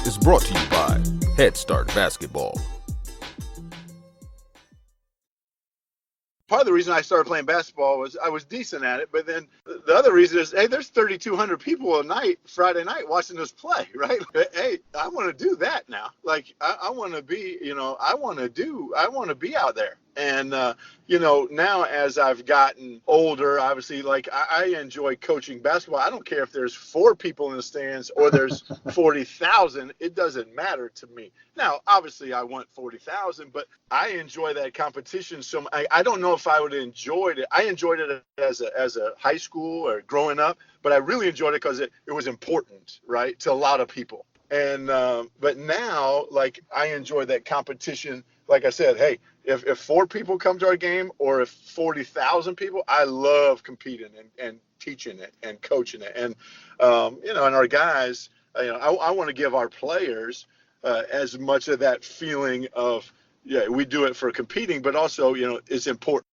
is brought to you by Head Start Basketball. Part of the reason I started playing basketball was I was decent at it, but then the other reason is, hey, there's 3,200 people a night, Friday night, watching us play, right? Hey, I want to do that now. Like, I want to be, I want to be out there. And, now as I've gotten older, obviously, like, I enjoy coaching basketball. I don't care if there's 4 people in the stands or there's 40,000. It doesn't matter to me. Now, obviously, I want 40,000, but I enjoy that competition. So I don't know if I would have enjoyed it. I enjoyed it as a high school or growing up, but I really enjoyed it because it was important, right, to a lot of people. And but now, like, I enjoy that competition. Like I said, hey, if 4 people come to our game or if 40,000 people, I love competing and teaching it and coaching it. And, and our guys, I want to give our players as much of that feeling of, yeah, we do it for competing, but also, it's important.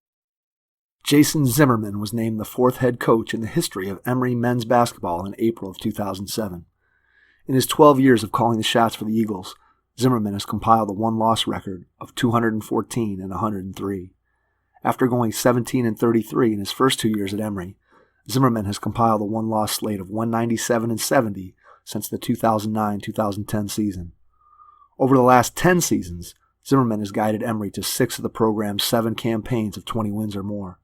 Jason Zimmerman was named the 4th head coach in the history of Emory men's basketball in April of 2007. In his 12 years of calling the shots for the Eagles, Zimmerman has compiled a one-loss record of 214 and 103. After going 17-33 in his first 2 years at Emory, Zimmerman has compiled a one-loss slate of 197 and 70 since the 2009-2010 season. Over the last 10 seasons, Zimmerman has guided Emory to 6 of the program's 7 campaigns of 20 wins or more.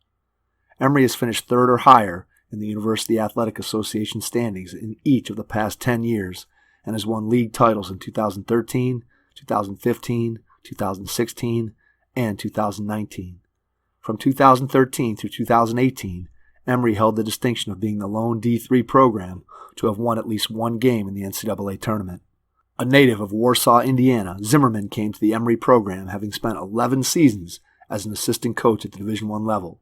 Emory has finished 3rd or higher in the University Athletic Association standings in each of the past 10 years and has won league titles in 2013, 2015, 2016, and 2019. From 2013 through 2018, Emory held the distinction of being the lone D3 program to have won at least one game in the NCAA Tournament. A native of Warsaw, Indiana, Zimmerman came to the Emory program having spent 11 seasons as an assistant coach at the Division I level.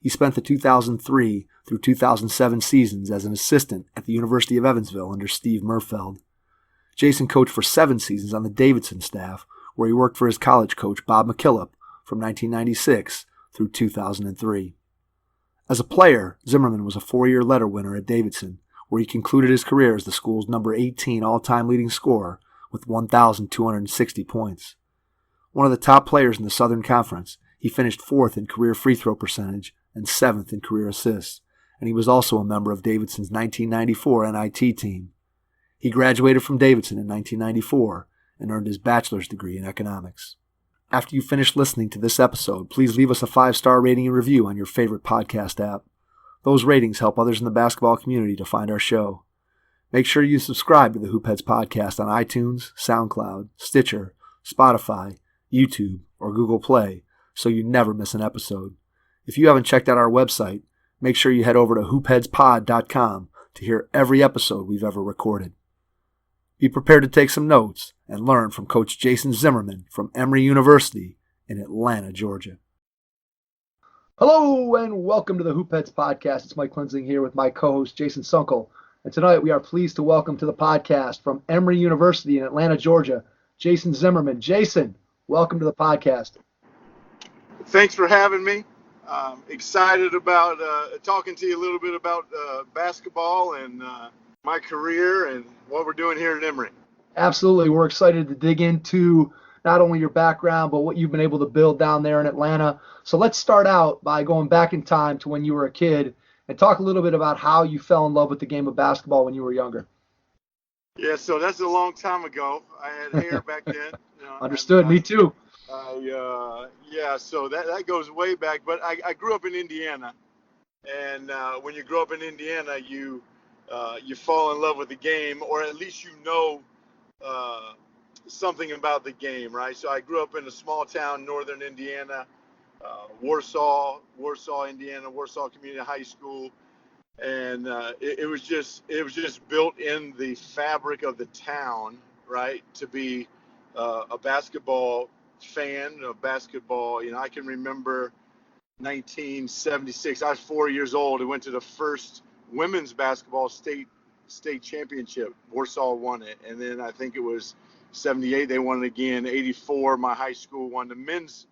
He spent the 2003 through 2007 seasons as an assistant at the University of Evansville under Steve Merfeld. Jason coached for 7 seasons on the Davidson staff, where he worked for his college coach Bob McKillop from 1996 through 2003. As a player, Zimmerman was a 4-year letter winner at Davidson, where he concluded his career as the school's number 18 all-time leading scorer with 1,260 points. One of the top players in the Southern Conference, he finished 4th in career free throw percentage and 7th in career assists, and he was also a member of Davidson's 1994 NIT team. He graduated from Davidson in 1994 and earned his bachelor's degree in economics. After you finish listening to this episode, please leave us a 5-star rating and review on your favorite podcast app. Those ratings help others in the basketball community to find our show. Make sure you subscribe to the Hoopheads podcast on iTunes, SoundCloud, Stitcher, Spotify, YouTube, or Google Play so you never miss an episode. If you haven't checked out our website, make sure you head over to hoopheadspod.com to hear every episode we've ever recorded. Be prepared to take some notes and learn from Coach Jason Zimmerman from Emory University in Atlanta, Georgia. Hello and welcome to the Hoopheads podcast. It's Mike Klinzing here with my co-host Jason Sunkel. And tonight we are pleased to welcome to the podcast from Emory University in Atlanta, Georgia, Jason Zimmerman. Jason, welcome to the podcast. Thanks for having me. Excited about talking to you a little bit about basketball and my career and what we're doing here at Emory. Absolutely. We're excited to dig into not only your background, but what you've been able to build down there in Atlanta. So let's start out by going back in time to when you were a kid and talk a little bit about how you fell in love with the game of basketball when you were younger. Yeah, so that's a long time ago. I had hair back then. Understood. Me too. So that goes way back. But I grew up in Indiana. And when you grow up in Indiana, you fall in love with the game, or at least something about the game, right? So I grew up in a small town, northern Indiana, Warsaw, Indiana, Warsaw Community High School, and it was just built in the fabric of the town, right? To be a basketball fan of basketball. I can remember 1976. I was 4 years old. I went to the first women's basketball state championship. Warsaw won it, and then I think it was 78 they won it again. 84 my high school won the men's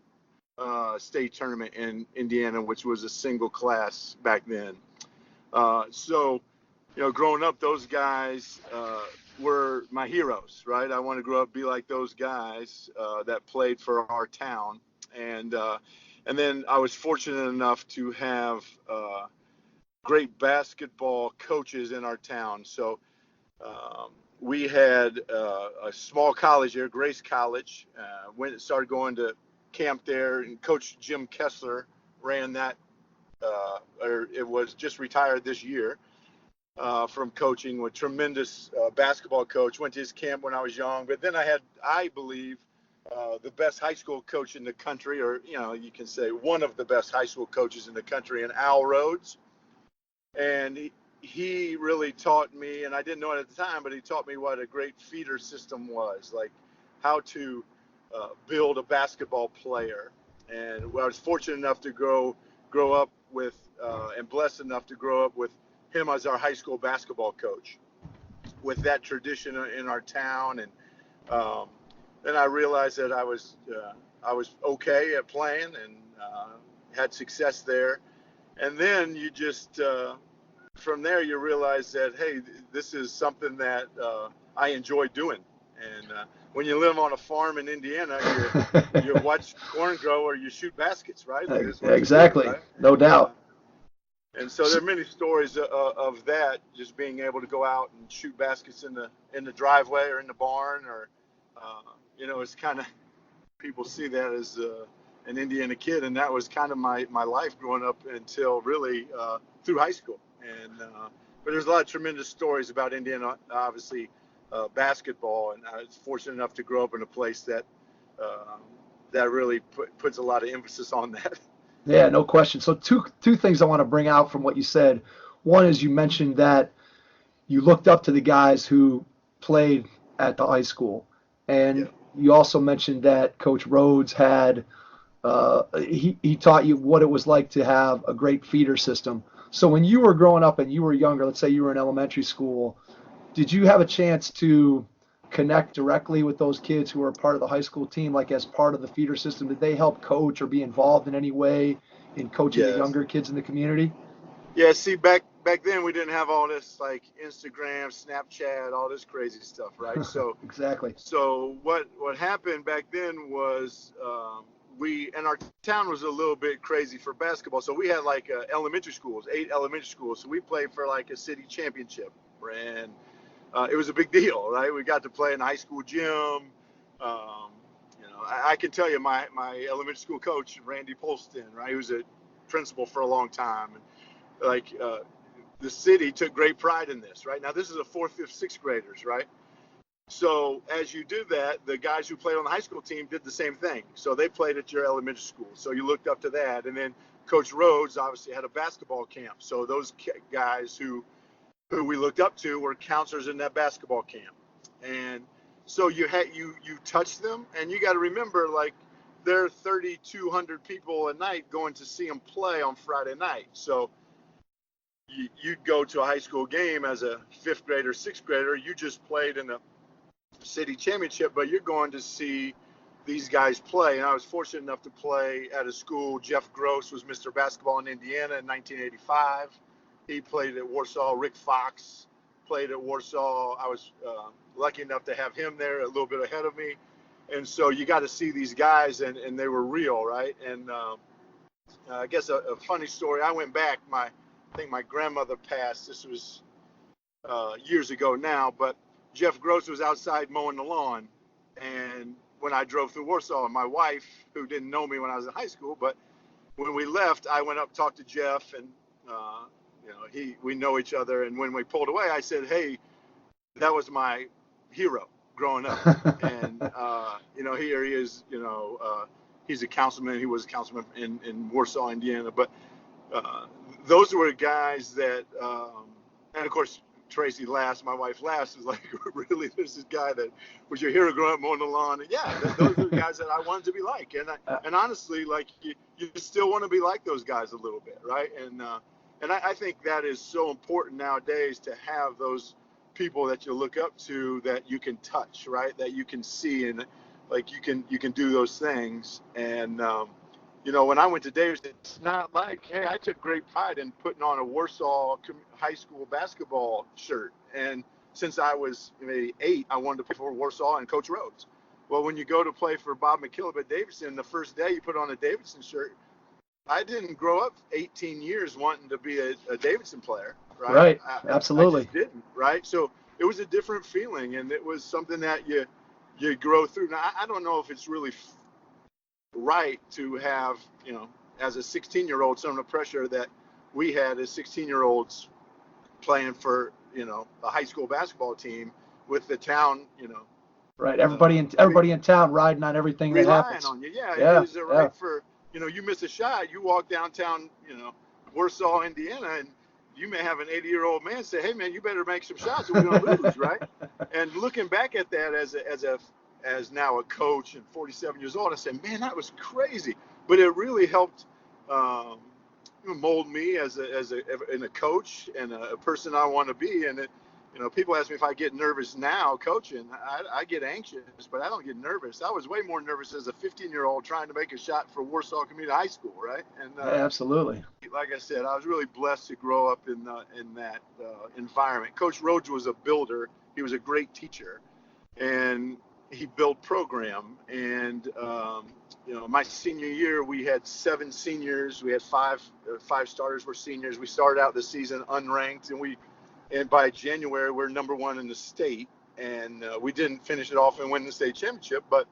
state tournament in Indiana, which was a single class back then. So growing up, those guys were my heroes, right? I want to grow up, be like those guys that played for our town. And then I was fortunate enough to have great basketball coaches in our town. So we had a small college here, Grace College. Started going to camp there, and Coach Jim Kessler ran that, or it was just retired this year from coaching. With tremendous basketball coach. Went to his camp when I was young, but then I had, I believe, the best high school coach in the country, or you can say one of the best high school coaches in the country, in Al Rhodes. And he really taught me, and I didn't know it at the time, but he taught me what a great feeder system was, like how to build a basketball player. And I was fortunate enough to grow up with, and blessed enough to grow up with him as our high school basketball coach, with that tradition in our town. And then I realized that I was okay at playing, and had success there. And then you just from there you realize that, hey, this is something that I enjoy doing. And when you live on a farm in Indiana, you watch corn grow or you shoot baskets, right? Like, that's what Exactly, you do, right? No doubt. And so there are many stories of that, just being able to go out and shoot baskets in the driveway or in the barn, or it's kind of, people see that as an Indiana kid, and that was kind of my life growing up until really through high school. And but there's a lot of tremendous stories about Indiana, obviously, basketball, and I was fortunate enough to grow up in a place that really puts a lot of emphasis on that. Yeah, no question. So two things I want to bring out from what you said. One is, you mentioned that you looked up to the guys who played at the high school, and Yeah. you also mentioned that Coach Rhodes had he taught you what it was like to have a great feeder system. So when you were growing up and you were younger, let's say you were in elementary school, did you have a chance to connect directly with those kids who were part of the high school team, like as part of the feeder system? Did they help coach or be involved in any way in coaching the Yes. younger kids in the community? Yeah, see, back then we didn't have all this, like Instagram, Snapchat, all this crazy stuff, right? So Exactly. so what happened back then was, and our town was a little bit crazy for basketball. So we had like elementary schools, 8 elementary schools. So we played for like a city championship, and it was a big deal, right? We got to play in the high school gym. I can tell you, my elementary school coach, Randy Polston, right? He was a principal for a long time. And like the city took great pride in this, right? Now this is a 4th, 5th, 6th graders, right? So as you do that, the guys who played on the high school team did the same thing. So they played at your elementary school. So you looked up to that. And then Coach Rhodes obviously had a basketball camp. So those guys who we looked up to were counselors in that basketball camp. And so you touch them, and you got to remember, like, there are 3,200 people a night going to see them play on Friday night. So you'd go to a high school game as a 5th grader, 6th grader. You just played in a city championship, but you're going to see these guys play. And I was fortunate enough to play at a school. Jeff Gross was Mr. Basketball in Indiana in 1985. He played at Warsaw. Rick Fox played at Warsaw. I was lucky enough to have him there, a little bit ahead of me. And so you got to see these guys, and they were real, right? And I guess a funny story. I went back. I think my grandmother passed. This was years ago now, but Jeff Gross was outside mowing the lawn, and when I drove through Warsaw, my wife, who didn't know me when I was in high school, but when we left, I went up, talked to Jeff, and we know each other. And when we pulled away, I said, "Hey, that was my hero growing up." And here he is. He's a councilman. He was a councilman in Warsaw, Indiana. But those were guys that, and of course, Tracy Last, my wife Last, is like, really, there's this guy that was your hero growing up mowing the lawn. And yeah, those are the guys that I wanted to be like. And honestly, like, you still want to be like those guys a little bit, right? And I think that is so important nowadays, to have those people that you look up to, that you can touch, right? That you can see, and like you can do those things. And when I went to Davidson, it's not like, hey, I took great pride in putting on a Warsaw high school basketball shirt and since I was maybe 8, I wanted to play for Warsaw and Coach Rhodes. Well, when you go to play for Bob McKillop at Davidson, the first day you put on a Davidson shirt. I didn't grow up 18 years wanting to be a Davidson player, right? Right, absolutely. I just didn't, right? So it was a different feeling, and it was something that you grow through. Now, I don't know if it's really right to have, as a 16-year-old, some of the pressure that we had as 16-year-olds playing for, a high school basketball team with the town, Right, everybody in town riding on everything that happens. Relying on you, yeah. Is it right for, you miss a shot, you walk downtown, Warsaw, Indiana, and you may have an 80-year-old man say, "Hey, man, you better make some shots, or we're going to lose," right? And looking back at that as now a coach and 47 years old, I said, man, that was crazy. But it really helped mold me as a coach and a person I want to be. And people ask me if I get nervous now coaching. I get anxious, but I don't get nervous. I was way more nervous as a 15-year-old trying to make a shot for Warsaw Community High School, right? And absolutely. Like I said, I was really blessed to grow up in that environment. Coach Rhodes was a builder. He was a great teacher, and he built program. And my senior year, we had 7 seniors. We had five starters were seniors. We started out the season unranked, and by January, we're number 1 in the state. And we didn't finish it off and win the state championship, but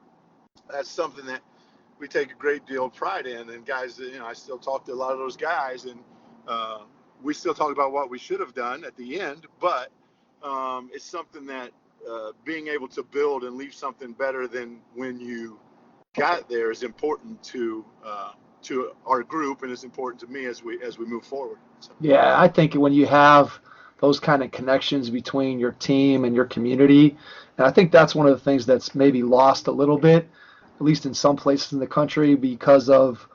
that's something that we take a great deal of pride in. And guys, I still talk to a lot of those guys, and we still talk about what we should have done at the end, but it's something that being able to build and leave something better than when you got there is important to our group, and it's important to me as we move forward. So. Yeah, I think when you have those kind of connections between your team and your community, and I think that's one of the things that's maybe lost a little bit, at least in some places in the country, because of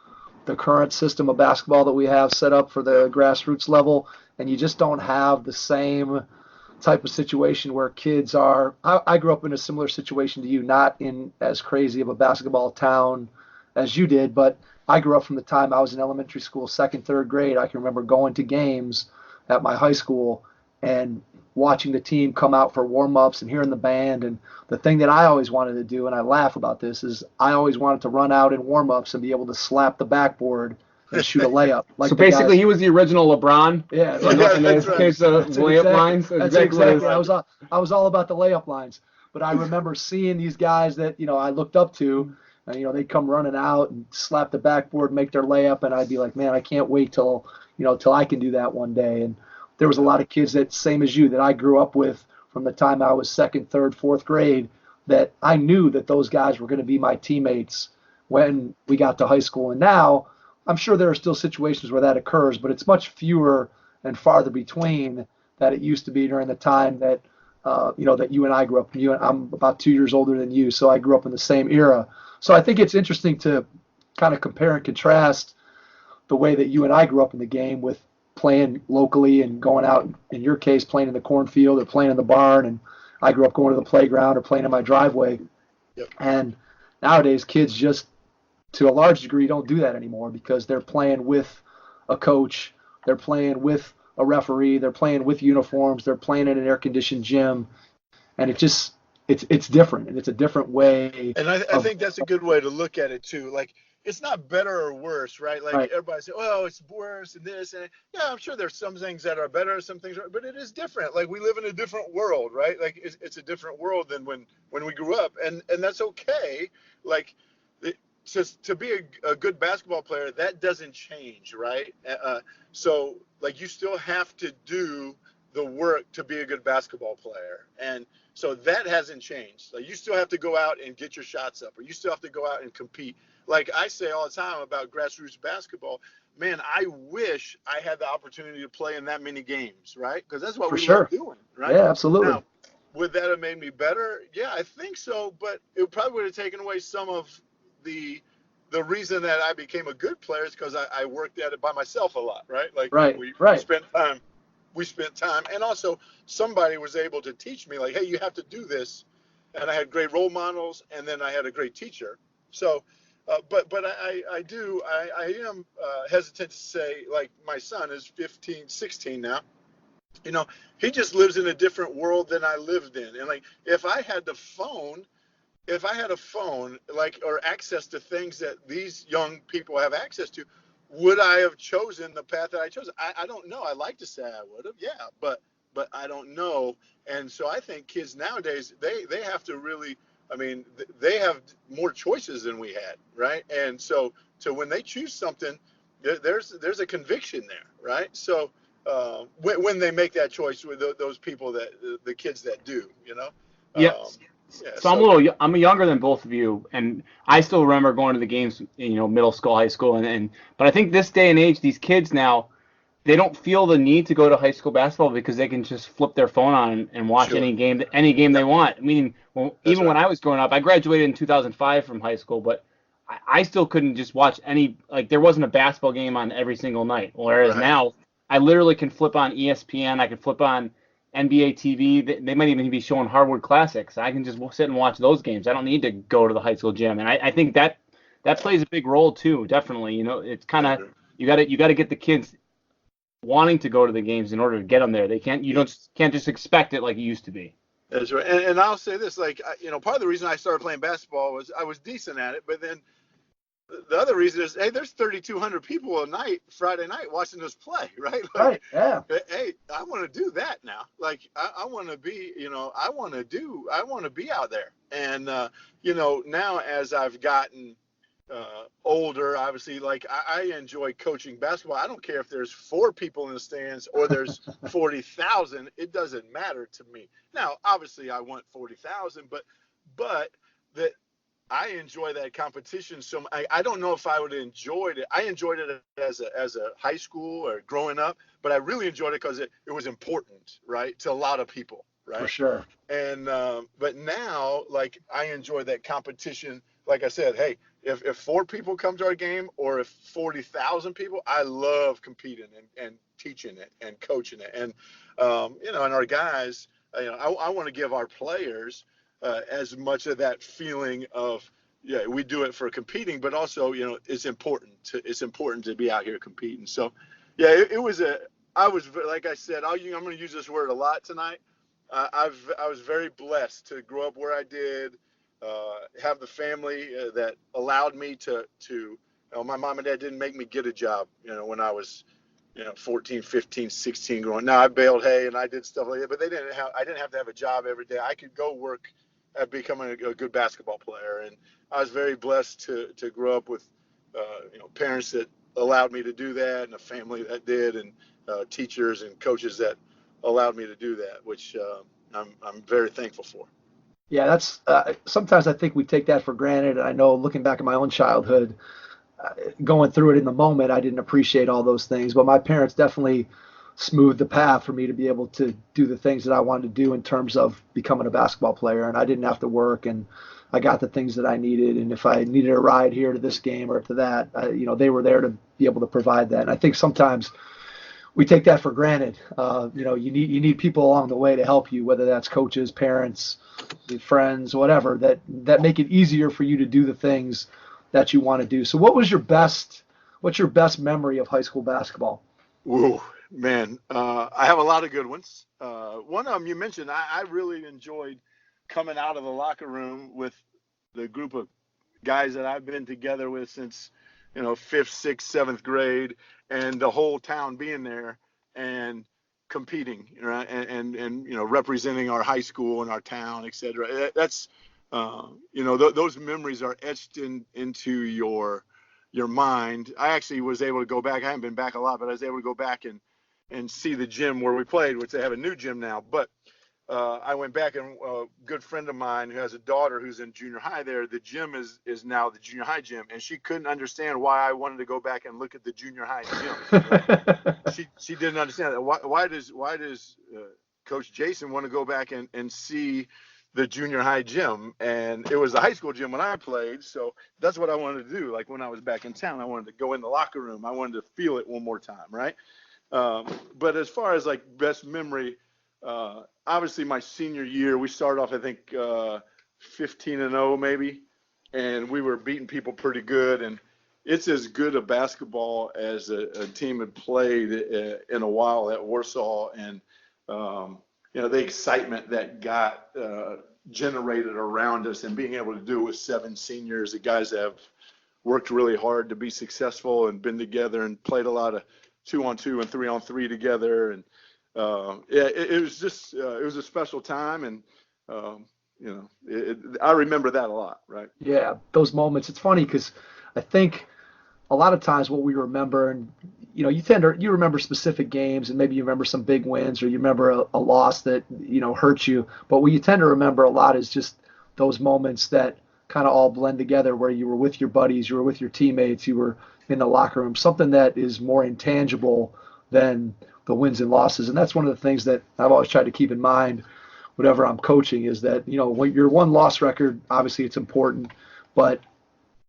the current system of basketball that we have set up for the grassroots level, and you just don't have the same type of situation where kids are. I grew up in a similar situation to you, not in as crazy of a basketball town as you did, but I grew up from the time I was in elementary school, 2nd, 3rd grade. I can remember going to games at my high school and watching the team come out for warm-ups and hearing the band. And the thing that I always wanted to do, and I laugh about this, is I always wanted to run out in warm-ups and be able to slap the backboard and shoot a layup. Like so basically, he was the original LeBron. Yeah, in his case of layup lines. That's exactly. I was all about the layup lines. But I remember seeing these guys that I looked up to, and they'd come running out and slap the backboard, make their layup, and I'd be like, man, I can't wait till I can do that one day. And there was a lot of kids that, same as you, that I grew up with from the time I was 2nd, 3rd, 4th grade, that I knew that those guys were going to be my teammates when we got to high school. And now I'm sure there are still situations where that occurs, but it's much fewer and farther between that it used to be during the time that, that you and I grew up. I'm about 2 years older than you, so I grew up in the same era. So I think it's interesting to kind of compare and contrast the way that you and I grew up in the game with playing locally and going out, in your case, playing in the cornfield or playing in the barn. And I grew up going to the playground or playing in my driveway. Yep. And nowadays, kids just, to a large degree, don't do that anymore because they're playing with a coach, they're playing with a referee, they're playing with uniforms, they're playing in an air-conditioned gym. And it's different, and it's a different way. And I think that's a good way to look at it, too. Like, it's not better or worse, right? Like, Everybody say, oh, it's worse and this. And yeah, I'm sure there's some things that are better, some things are, but it is different. Like, we live in a different world, right? Like, it's a different world than when we grew up. And that's okay. Like, to be a good basketball player, that doesn't change, right? So, like, you still have to do the work to be a good basketball player. And so that hasn't changed. Like, you still have to go out and get your shots up, or you still have to go out and compete. Like I say all the time about grassroots basketball, man, I wish I had the opportunity to play in that many games, right? Because that's what we love doing, right? Yeah, absolutely. Now, would that have made me better? Yeah, I think so, but it probably would have taken away some of the reason that I became a good player is because I worked at it by myself a lot, right? Like we spent time, and also somebody was able to teach me, like, hey, you have to do this, and I had great role models, and then I had a great teacher. So, but I am hesitant to say, like, my son is 16 now, he just lives in a different world than I lived in. And like, if I had a phone, like, or access to things that these young people have access to, would I have chosen the path that I chose? I don't know. I like to say I would have, yeah, but I don't know. And so I think kids nowadays, they have to really, I mean, they have more choices than we had, right? And so when they choose something, there's a conviction there, right? So when they make that choice with those people, that the kids that do, Yep. Yeah, So I'm younger than both of you, and I still remember going to the games, middle school, high school, but I think this day and age, these kids now, they don't feel the need to go to high school basketball because they can just flip their phone on and watch Sure. any game they want. I mean, even when right. I was growing up, I graduated in 2005 from high school, but I still couldn't just watch there wasn't a basketball game on every single night. Whereas Right. now, I literally can flip on ESPN, I can flip on NBA TV. They might even be showing Hardwood Classics. I can just sit and watch those games. I don't need to go to the high school gym, and I think that plays a big role too. Definitely, it's kind of you got to get the kids wanting to go to the games in order to get them there. Can't just expect it like it used to be. That's right. And I'll say this, like, part of the reason I started playing basketball was I was decent at it, but then the other reason is, hey, there's 3,200 people a night, Friday night, watching us play, right? Like, Right. Yeah. Hey, I want to do that now. Like, I want to be, I want to be out there. And, now as I've gotten older, obviously, like, I enjoy coaching basketball. I don't care if there's 4 people in the stands or there's 40,000. It doesn't matter to me. Now, obviously, I want 40,000, but that I enjoy that competition. So I don't know if I would have enjoyed it. I enjoyed it as a high school or growing up, but I really enjoyed it because it was important, right, to a lot of people, right? For sure. And but now, like, I enjoy that competition. Like I said, hey, if 4 people come to our game or if 40,000 people, I love competing and teaching it and coaching it. And and our guys, I want to give our players as much of that feeling of, yeah, we do it for competing, but also, it's important to be out here competing. So, yeah, I was, like I said, I'm going to use this word a lot tonight. I was very blessed to grow up where I did, have the family that allowed me to my mom and dad didn't make me get a job, when I was, 14, 15, 16 growing. Now I baled hay and I did stuff like that, but I didn't have to have a job every day. I could go work at becoming a good basketball player. And I was very blessed to grow up with, parents that allowed me to do that, and a family that did, and teachers and coaches that allowed me to do that, which I'm very thankful for. Yeah, that's sometimes I think we take that for granted. And I know, looking back at my own childhood, going through it in the moment, I didn't appreciate all those things. But my parents definitely smoothed the path for me to be able to do the things that I wanted to do in terms of becoming a basketball player. And I didn't have to work, and I got the things that I needed. And if I needed a ride here to this game or to that, they were there to be able to provide that. And I think sometimes we take that for granted. You need people along the way to help you, whether that's coaches, parents, friends, whatever, that make it easier for you to do the things that you want to do. So what's your best memory of high school basketball? Ooh, man, I have a lot of good ones. One of them you mentioned, I really enjoyed coming out of the locker room with the group of guys that I've been together with since, 5th, 6th, 7th grade, and the whole town being there and competing, right? And representing our high school and our town, et cetera. That's, those memories are etched into your mind. I actually was able to go back. I haven't been back a lot, but I was able to go back and see the gym where we played, which they have a new gym now. But I went back, and a good friend of mine who has a daughter who's in junior high there, the gym is now the junior high gym, and she couldn't understand why I wanted to go back and look at the junior high gym. She didn't understand that. Why does Coach Jason want to go back and see the junior high gym? And it was the high school gym when I played, so that's what I wanted to do. Like, when I was back in town, I wanted to go in the locker room. I wanted to feel it one more time, right? But as far as, like, best memory, obviously my senior year, we started off, I think, 15-0 maybe, and we were beating people pretty good. And it's as good a basketball as a team had played in a while at Warsaw. And the excitement that got generated around us, and being able to do it with 7 seniors, the guys that have worked really hard to be successful and been together and played a lot of 2-on-2 and 3-on-3 together. And it was just it was a special time, and I remember that a lot, right? Yeah, those moments. It's funny because I think a lot of times what we remember, and you remember specific games, and maybe you remember some big wins, or you remember a loss that hurt you. But what you tend to remember a lot is just those moments that kind of all blend together, where you were with your buddies, you were with your teammates, you were in the locker room. Something that is more intangible than the wins and losses, and that's one of the things that I've always tried to keep in mind whenever I'm coaching, is that when your 1-loss record, obviously it's important, but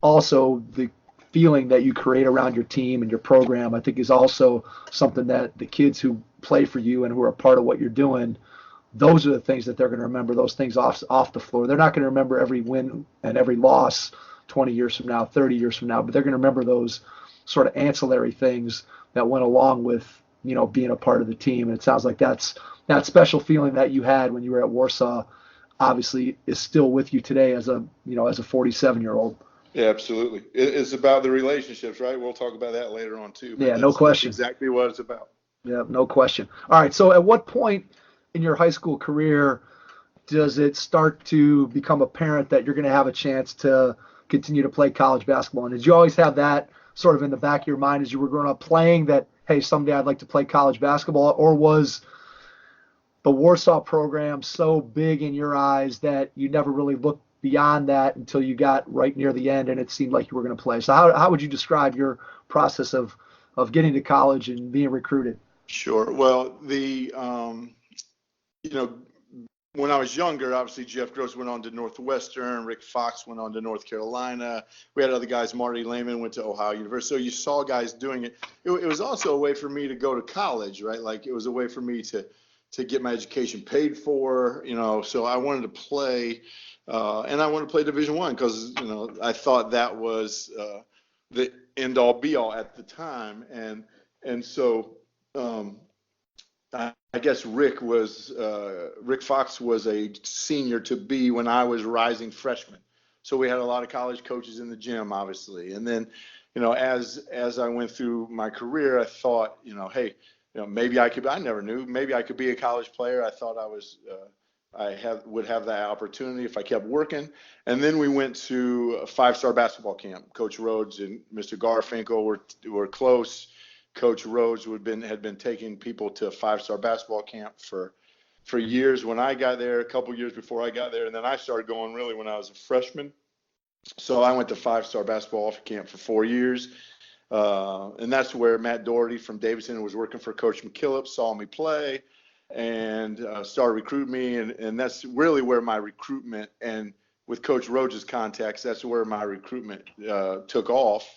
also the feeling that you create around your team and your program, I think, is also something that the kids who play for you and who are a part of what you're doing, those are the things that they're going to remember, those things off the floor. They're not going to remember every win and every loss 20 years from now, 30 years from now, but they're going to remember those sort of ancillary things that went along with being a part of the team. And it sounds like that special feeling that you had when you were at Warsaw obviously is still with you today as a 47-year-old. Yeah, absolutely. It's about the relationships, right? We'll talk about that later on too. Yeah, no question. That's exactly what it's about. Yeah, no question. All right, so at what point in your high school career does it start to become apparent that you're going to have a chance to continue to play college basketball? And did you always have that sort of in the back of your mind as you were growing up, playing that, hey, someday I'd like to play college basketball? Or was the Warsaw program so big in your eyes that you never really looked beyond that until you got right near the end and it seemed like you were going to play? So how would you describe your process of getting to college and being recruited? Sure. Well, when I was younger, obviously Jeff Gross went on to Northwestern, Rick Fox went on to North Carolina. We had other guys, Marty Lehman went to Ohio University. So you saw guys doing it. It was also a way for me to go to college, right? Like, it was a way for me to get my education paid for, so I wanted to play, and I wanted to play Division I because, I thought that was the end all be all at the time. And so I guess Rick Fox was a senior to be when I was rising freshman. So we had a lot of college coaches in the gym, obviously. And then, as I went through my career, I thought, hey, maybe I never knew, maybe I could be a college player. I thought would have that opportunity if I kept working. And then we went to a 5-star basketball camp. Coach Rhodes and Mr. Garfinkel were close. Coach Rhodes had been taking people to 5-star basketball camp for years when I got there, a couple years before I got there. And then I started going really when I was a freshman. So I went to 5-star basketball camp for 4 years. And that's where Matt Doherty from Davidson, who was working for Coach McKillop, saw me play and started recruiting me. And that's really where my recruitment, and with Coach Rhodes' contacts, that's where my recruitment took off.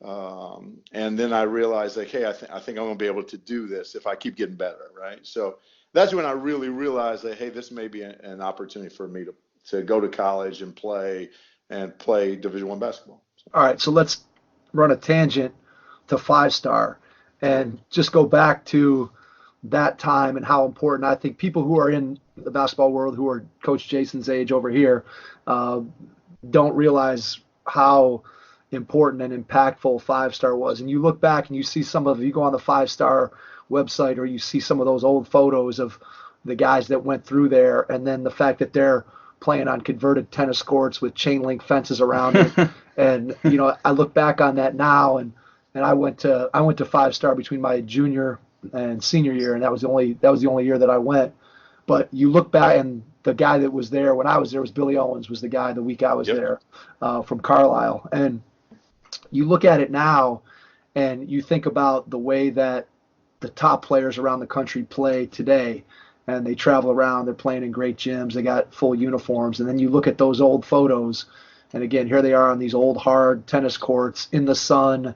And then I realized, like, hey, I think I'm going to be able to do this if I keep getting better, right? So that's when I really realized that, hey, this may be an opportunity for me to go to college and play Division I basketball. So. All right, so let's run a tangent to 5-star and just go back to that time and how important. I think people who are in the basketball world, who are Coach Jason's age over here, don't realize how important and impactful 5-star was. And you look back and you see you go on the 5-star website, or you see some of those old photos of the guys that went through there, and then the fact that they're playing on converted tennis courts with chain link fences around it. And I look back on that now, and I went to 5-star between my junior and senior year, and that was the only year that I went. But you look back, and the guy that was there when I was there was Billy Owens, was the guy the week I was there, from Carlisle. And you look at it now, and you think about the way that the top players around the country play today, and they travel around, they're playing in great gyms, they got full uniforms. And then you look at those old photos, and again, here they are on these old hard tennis courts in the sun,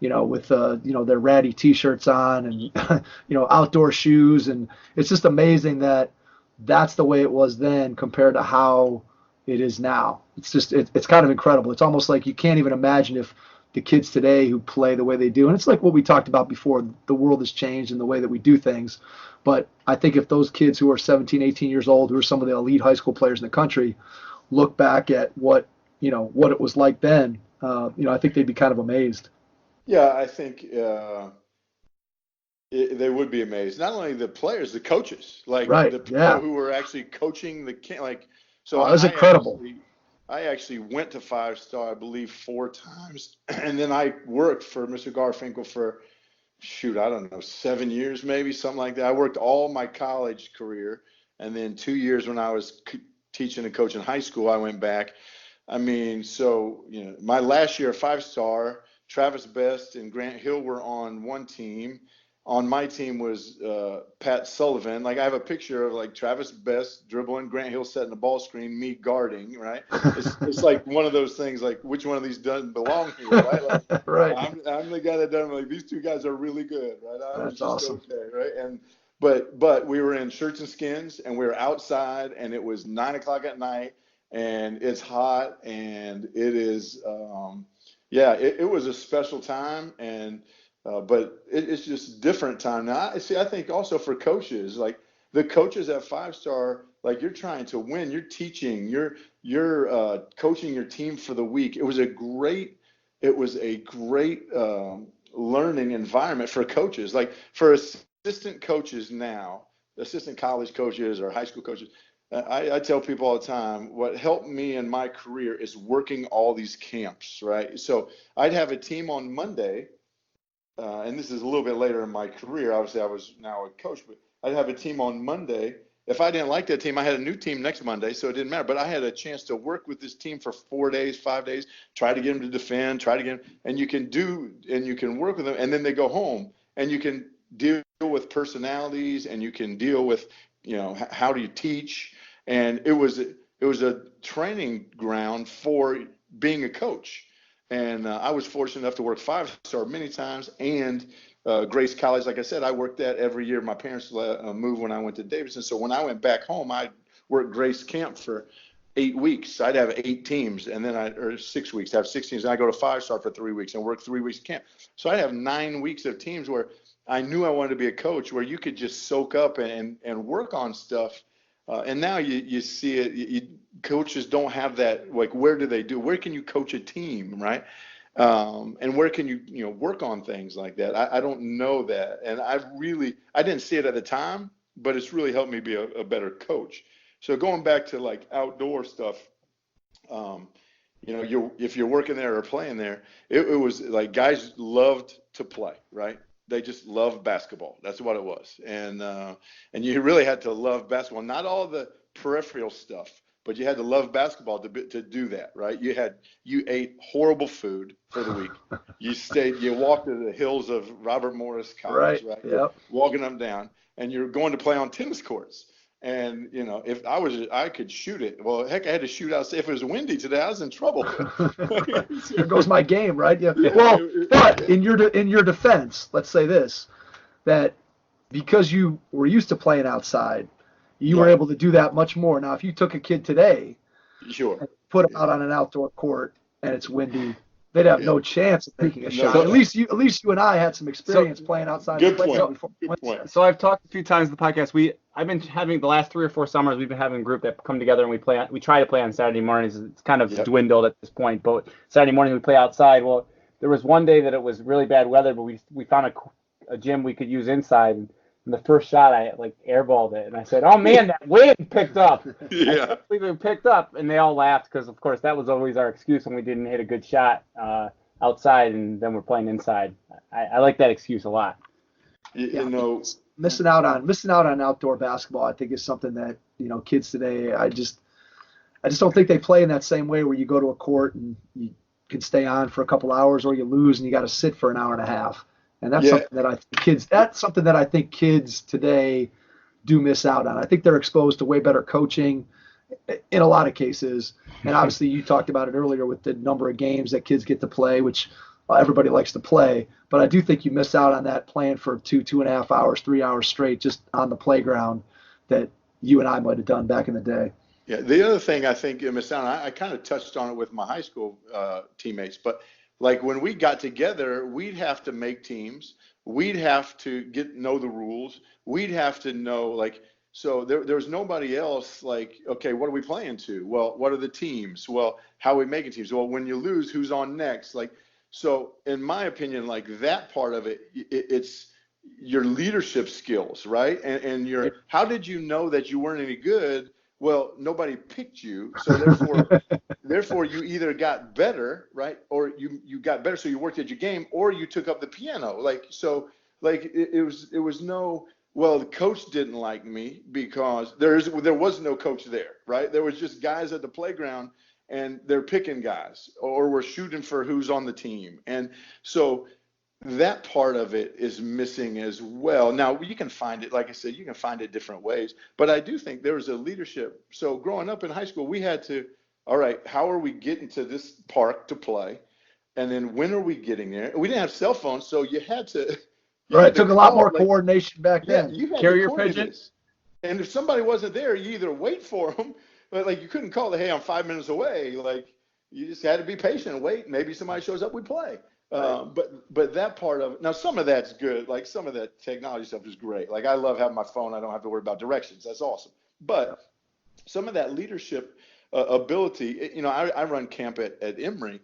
with their ratty t-shirts on, and outdoor shoes. And it's just amazing that that's the way it was then compared to how it is now. It's just it's kind of incredible. It's almost like you can't even imagine if the kids today who play the way they do. And it's like what we talked about before. The world has changed in the way that we do things. But I think if those kids who are 17, 18 years old, who are some of the elite high school players in the country, look back at what it was like then, I think they'd be kind of amazed. Yeah, I think they would be amazed. Not only the players, the coaches, like Right. the people who were actually coaching the camp. Like, so it was incredible. I actually went to 5-star, I believe, 4 times, and then I worked for Mr. Garfinkel for, I don't know, 7 years, maybe something like that. I worked all my college career, and then 2 years when I was teaching and coaching high school, I went back. I mean, so my last year at 5-star, Travis Best and Grant Hill were on one team. On my team was Pat Sullivan. Like, I have a picture of like Travis Best dribbling, Grant Hill setting the ball screen, me guarding, right? It's like one of those things, like, which one of these doesn't belong here, right? Like, right. I'm the guy that doesn't, like, these two guys are really good, right? That's awesome. Okay, right? And but we were in shirts and skins, and we were outside, and it was 9 o'clock at night, and it's hot, and it is it was a special time, and but it's just different time now. I think also for coaches, like the coaches at 5-star, like, you're trying to win, you're teaching, you're coaching your team for the week. It was a great learning environment for coaches. Like, for assistant coaches now, assistant college coaches or high school coaches, I tell people all the time, what helped me in my career is working all these camps, right? So I'd have a team on Monday. And this is a little bit later in my career. Obviously, I was now a coach, but I'd have a team on Monday. If I didn't like that team, I had a new team next Monday, so it didn't matter. But I had a chance to work with this team for 4 days, 5 days, try to get them to defend, and you can work with them, and then they go home, and you can deal with personalities, and you can deal with, how do you teach, and it was a training ground for being a coach. And I was fortunate enough to work 5-star many times, and Grace College, like I said, I worked that every year. My parents moved when I went to Davidson, so when I went back home, I worked Grace Camp for 8 weeks. I'd have 8 teams, and then or 6 weeks. I have 6 teams, and I go to 5-star for 3 weeks and work 3 weeks of camp. So I'd have 9 weeks of teams where I knew I wanted to be a coach, where you could just soak up and work on stuff. And now you see it. Coaches don't have that. Like, where can you coach a team, right? And where can you work on things like that? I don't know that, and I didn't see it at the time, but it's really helped me be a better coach. So going back to like outdoor stuff, if you're working there or playing there, it was like guys loved to play, right? They just loved basketball. That's what it was. And you really had to love basketball, not all the peripheral stuff, but you had to love basketball to do that, right? You ate horrible food for the week. You walked to the hills of Robert Morris College, right? Yep. Walking them down, and you're going to play on tennis courts. And if I could shoot it. Well, heck, I had to shoot out. If it was windy today, I was in trouble. There goes my game, right? Yeah. Well, but in your defense, let's say this, that because you were used to playing outside, you were able to do that much more. Now, if you took a kid today, and put him out on an outdoor court and it's windy, they'd have no chance of taking a shot. At least you and I had some experience playing outside. Good point. So I've talked a few times in the podcast. I've been having the last 3 or 4 summers. We've been having a group that come together and we try to play on Saturday mornings. It's kind of dwindled at this point, but Saturday morning we play outside. Well, there was one day that it was really bad weather, but we found a gym we could use inside. And the first shot, I airballed it, and I said, "Oh man, that wind picked up." Yeah, it picked up, and they all laughed because, of course, that was always our excuse when we didn't hit a good shot outside, and then we're playing inside. I like that excuse a lot. Missing out on outdoor basketball, I think, is something that kids today. I just don't think they play in that same way where you go to a court and you can stay on for a couple hours, or you lose and you got to sit for an hour and a half. And that's something that I think kids today do miss out on. I think they're exposed to way better coaching in a lot of cases. And obviously you talked about it earlier with the number of games that kids get to play, which everybody likes to play. But I do think you miss out on that playing for 2.5 hours, 3 hours straight just on the playground that you and I might have done back in the day. Yeah, the other thing I think you miss out on, I kind of touched on it with my high school teammates, but like when we got together, we'd have to make teams. We'd have to know the rules. We'd have to know, like, so there's nobody else like, okay, what are we playing to? Well, what are the teams? Well, how are we making teams? Well, when you lose, who's on next? Like, so in my opinion, like that part of it, it's your leadership skills, right? And your, how did you know that you weren't any good? Well, nobody picked you. So therefore you either got better, right? Or you got better. So you worked at your game, or you took up the piano. Like, so like it was no, well, the coach didn't like me because there was no coach there, right? There was just guys at the playground and they're picking guys, or we're shooting for who's on the team. And so that part of it is missing as well. Now, you can find it, like I said, you can find it different ways, but I do think there was a leadership. So growing up in high school, we had to, all right, how are we getting to this park to play? And then when are we getting there? We didn't have cell phones, so you had to. Right, it took a lot more coordination back then. You had Carrier pigeon. And if somebody wasn't there, you either wait for them, but like you couldn't call hey, I'm 5 minutes away. Like you just had to be patient and wait. Maybe somebody shows up, we play. But that part of it, now some of that's good. Like some of that technology stuff is great. Like I love having my phone. I don't have to worry about directions. That's awesome. But some of that leadership ability, you know, I run camp at Emory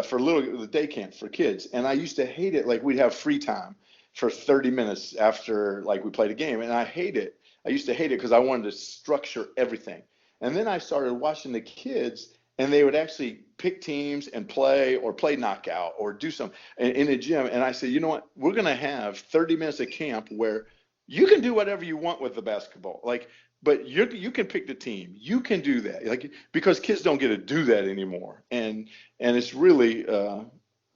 for the day camp for kids. And I used to hate it. Like we'd have free time for 30 minutes after like we played a game. And I hate it. I used to hate it because I wanted to structure everything. And then I started watching the kids, and they would actually pick teams and play or play knockout or do something in a gym. And I said, you know what, we're going to have 30 minutes of camp where you can do whatever you want with the basketball. Like, but you can pick the team. You can do that. Like, because kids don't get to do that anymore. And it's really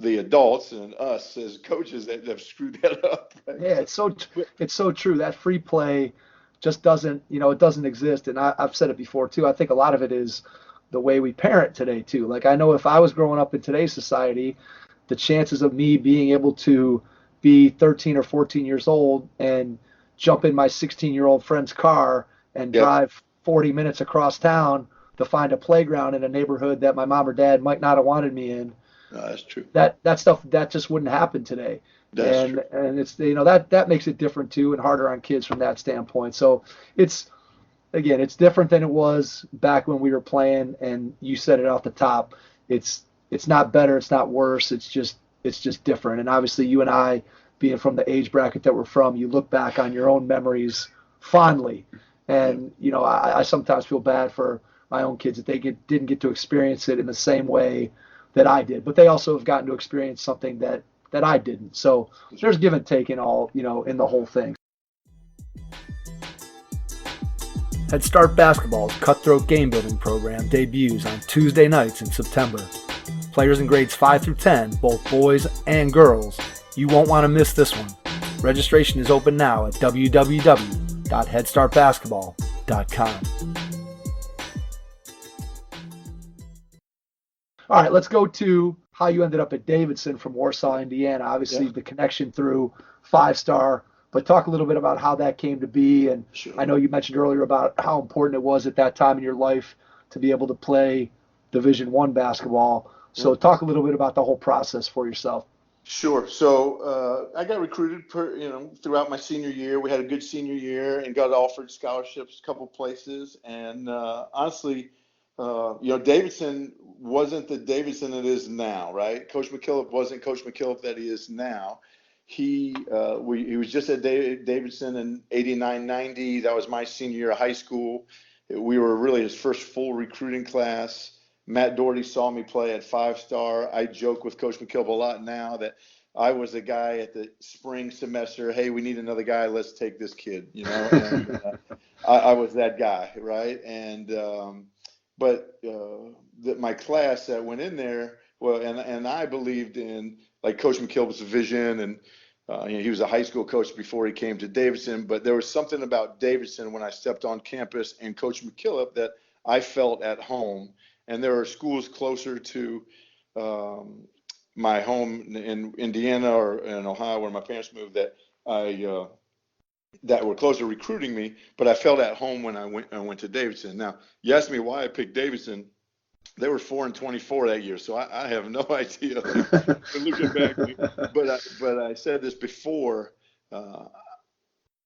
the adults and us as coaches that have screwed that up. Right? Yeah, it's so true. That free play just doesn't, it doesn't exist. And I've said it before too. I think a lot of it is the way we parent today too. Like I know if I was growing up in today's society, the chances of me being able to be 13 or 14 years old and jump in my 16-year-old friend's car and drive 40 minutes across town to find a playground in a neighborhood that my mom or dad might not have wanted me in. No, that's true. That stuff that just wouldn't happen today. That's true. And it's that makes it different too and harder on kids from that standpoint. So it's different than it was back when we were playing, and you said it off the top. It's not better, it's not worse, it's just different. And obviously you and I, being from the age bracket that we're from, you look back on your own memories fondly. And I sometimes feel bad for my own kids that they didn't get to experience it in the same way that I did. But they also have gotten to experience something that I didn't. So there's give and take in all, in the whole thing. Head Start Basketball's cutthroat game building program debuts on Tuesday nights in September. Players in grades 5 through 10, both boys and girls, you won't want to miss this one. Registration is open now at www.headstartbasketball.com. All right, let's go to how you ended up at Davidson from Warsaw, Indiana. Obviously, the connection through 5-star, but talk a little bit about how that came to be. And Sure. I know you mentioned earlier about how important it was at that time in your life to be able to play Division I basketball. So talk a little bit about the whole process for yourself. Sure. So I got recruited throughout my senior year. We had a good senior year and got offered scholarships a couple places. And honestly, Davidson wasn't the Davidson it is now, right? Coach McKillop wasn't Coach McKillop that he is now. He was just at Davidson in 89, 90. That was my senior year of high school. We were really his first full recruiting class. Matt Doherty saw me play at 5-star. I joke with Coach McKillop a lot now that I was the guy at the spring semester. Hey, we need another guy. Let's take this kid. And I was that guy, right? And my class that went in there, and I believed in like Coach McKillop's vision, and he was a high school coach before he came to Davidson. But there was something about Davidson when I stepped on campus and Coach McKillop that I felt at home. And there are schools closer to my home in Indiana or in Ohio, where my parents moved, that were closer recruiting me. But I felt at home when I went to Davidson. Now, you asked me why I picked Davidson. They were 4-24 that year, so I have no idea. Looking back, but I said this before.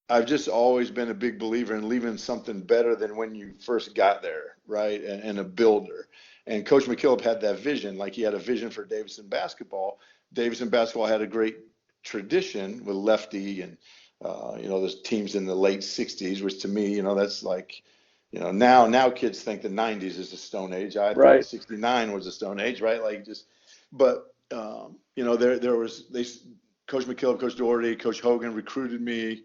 I've just always been a big believer in leaving something better than when you first got there, right? And a builder. And Coach McKillop had that vision. Like, he had a vision for Davidson basketball. Davidson basketball had a great tradition with Lefty and those teams in the late '60s, which to me, that's like, now kids think the '90s is a stone age. I thought '69 was a stone age, right? Like, but there was Coach McKillop, Coach Doherty, Coach Hogan recruited me,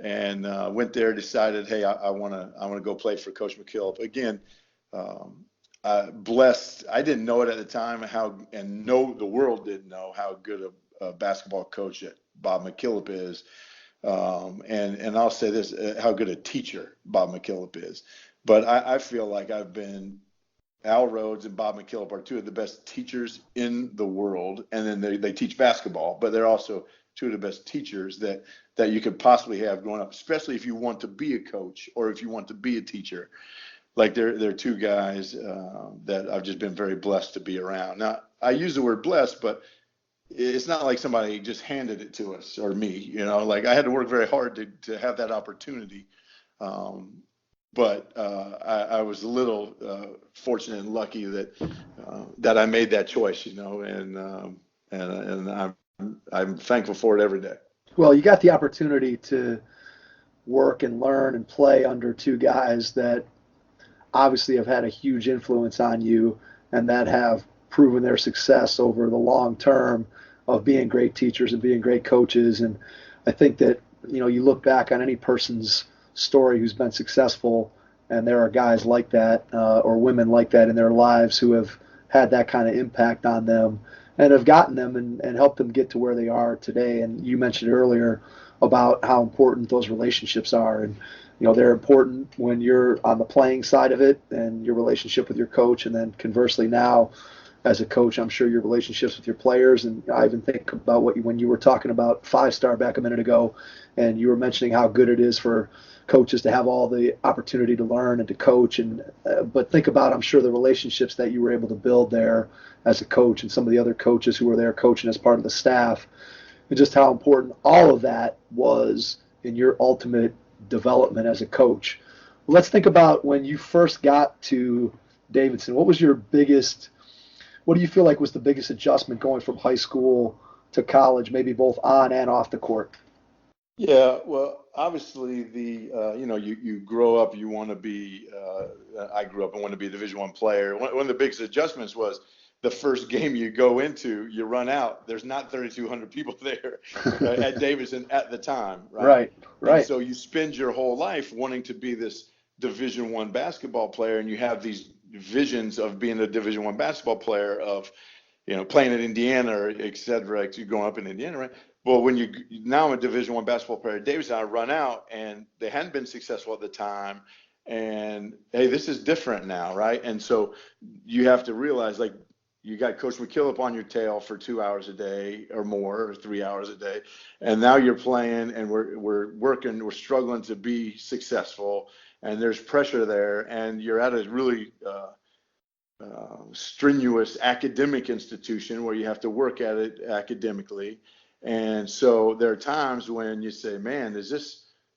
and went there. Decided, hey, I want to go play for Coach McKillop again. Blessed. I didn't know it at the time the world didn't know how good a basketball coach Bob McKillop is. And I'll say this, how good a teacher Bob McKillop is. But I feel like Al Rhodes and Bob McKillop are two of the best teachers in the world. And then they teach basketball, but they're also two of the best teachers that you could possibly have growing up, especially if you want to be a coach or if you want to be a teacher. Like, they're two guys that I've just been very blessed to be around. Now, I use the word blessed, but it's not like somebody just handed it to us or me, like, I had to work very hard to have that opportunity. But I was a little fortunate and lucky that I made that choice, and I'm thankful for it every day. Well, you got the opportunity to work and learn and play under two guys that obviously have had a huge influence on you and that have proven their success over the long term of being great teachers and being great coaches. And I think that, you look back on any person's story who's been successful, and there are guys like that or women like that in their lives who have had that kind of impact on them and have gotten them and helped them get to where they are today. And you mentioned earlier about how important those relationships are. And, they're important when you're on the playing side of it and your relationship with your coach. And then conversely, now as a coach, I'm sure your relationships with your players. And I even think about when you were talking about five-star back a minute ago, and you were mentioning how good it is for coaches to have all the opportunity to learn and to coach. And but think about, I'm sure, the relationships that you were able to build there as a coach and some of the other coaches who were there coaching as part of the staff, and just how important all of that was in your ultimate development as a coach. Let's think about when you first got to Davidson. What do you feel like was the biggest adjustment going from high school to college, maybe both on and off the court? Yeah, well, obviously you grow up, you want to be. I grew up and wanted to be a Division I player. One of the biggest adjustments was the first game you go into, you run out. There's not 3,200 people there at Davidson at the time, right? Right. And so you spend your whole life wanting to be this Division I basketball player, and you have these visions of being a Division I basketball player, of playing at Indiana, or et cetera. You're growing up in Indiana, right? Well, now I'm a Division I basketball player at Davidson, I run out, and they hadn't been successful at the time, and hey, this is different now, right? And so you have to realize, like, you got Coach McKillop on your tail for 2 hours a day or more, or 3 hours a day, and now you're playing, and we're working, we're struggling to be successful, and there's pressure there, and you're at a really strenuous academic institution where you have to work at it academically. And so there are times when you say, man, is